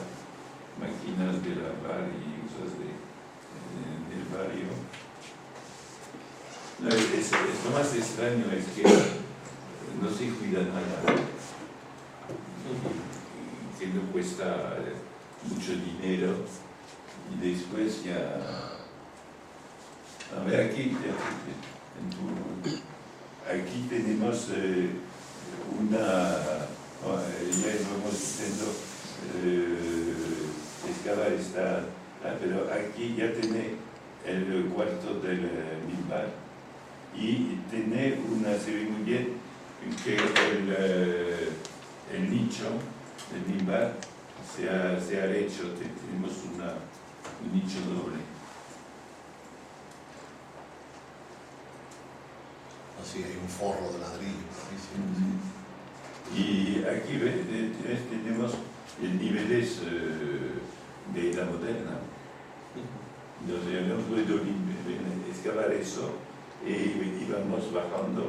máquinas de lavar y cosas del barrio. Lo más extraño es que no se cuida nada, que no cuesta mucho dinero y después ya... A ver, aquí tenemos ya vamos diciendo, excavar esta, pero aquí ya tiene el cuarto del mimbar y tiene se ve muy bien que el nicho del mimbar se ha hecho, tenemos un nicho doble. Así hay un forro de ladrillo. Y aquí tenemos niveles de edad moderna. Entonces hemos podido excavar eso y íbamos bajando,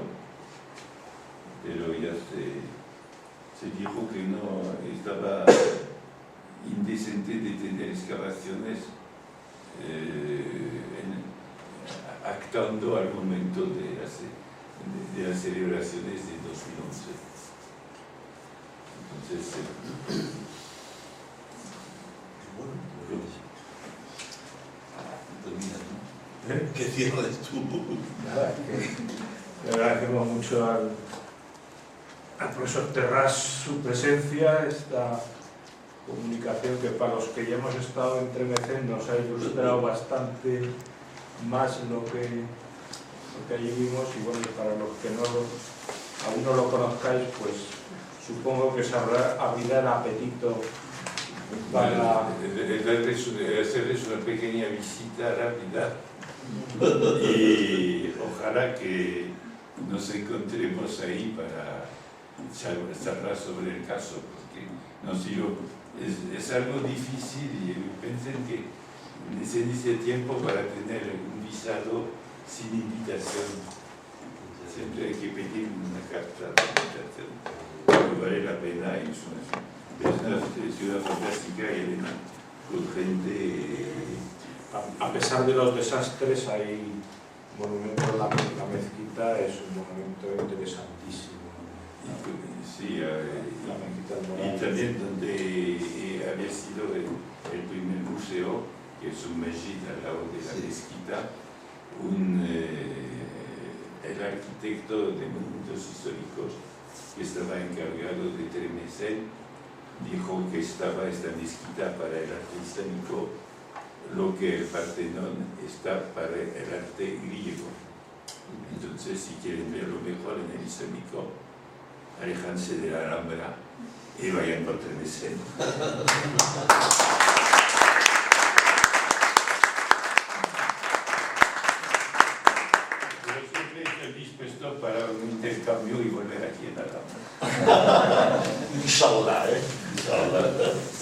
pero ya se dijo que no estaba indecente de tener excavaciones actando al momento de las celebraciones de 2011. Entonces, termina tú. ¿Qué cierres tú? Nada, le agradecemos mucho al profesor Terrás su presencia, esta comunicación que para los que ya hemos estado entre mecenas nos ha ilustrado bastante más lo que allí vimos, y bueno, para los que aún no lo conozcáis, pues supongo que os abrirá el apetito para... hacerles una pequeña visita rápida y ojalá que nos encontremos ahí para charlar sobre el caso, porque es algo difícil y pensé que se necesita tiempo para tener un visado sin invitación. Siempre hay que pedir una carta de invitación. Pero vale la pena, y es una ciudad fantástica y además con gente... A pesar de los desastres, hay monumentos, la mezquita es un monumento interesantísimo. Sí, la mezquita y también donde había sido el primer museo, que es un mesjid al lado de la mezquita, el arquitecto de monumentos históricos que estaba encargado de Tremesen dijo que estaba esta mezquita para el arte islámico lo que el Partenón está para el arte griego. Entonces, si quieren ver lo mejor en el isómico, aléjanse de la Alhambra y vayan por Tremesén. Pero siempre estoy dispuesto para un intercambio y volver aquí en la Alhambra. Inshallah, ¿eh? Inshallah.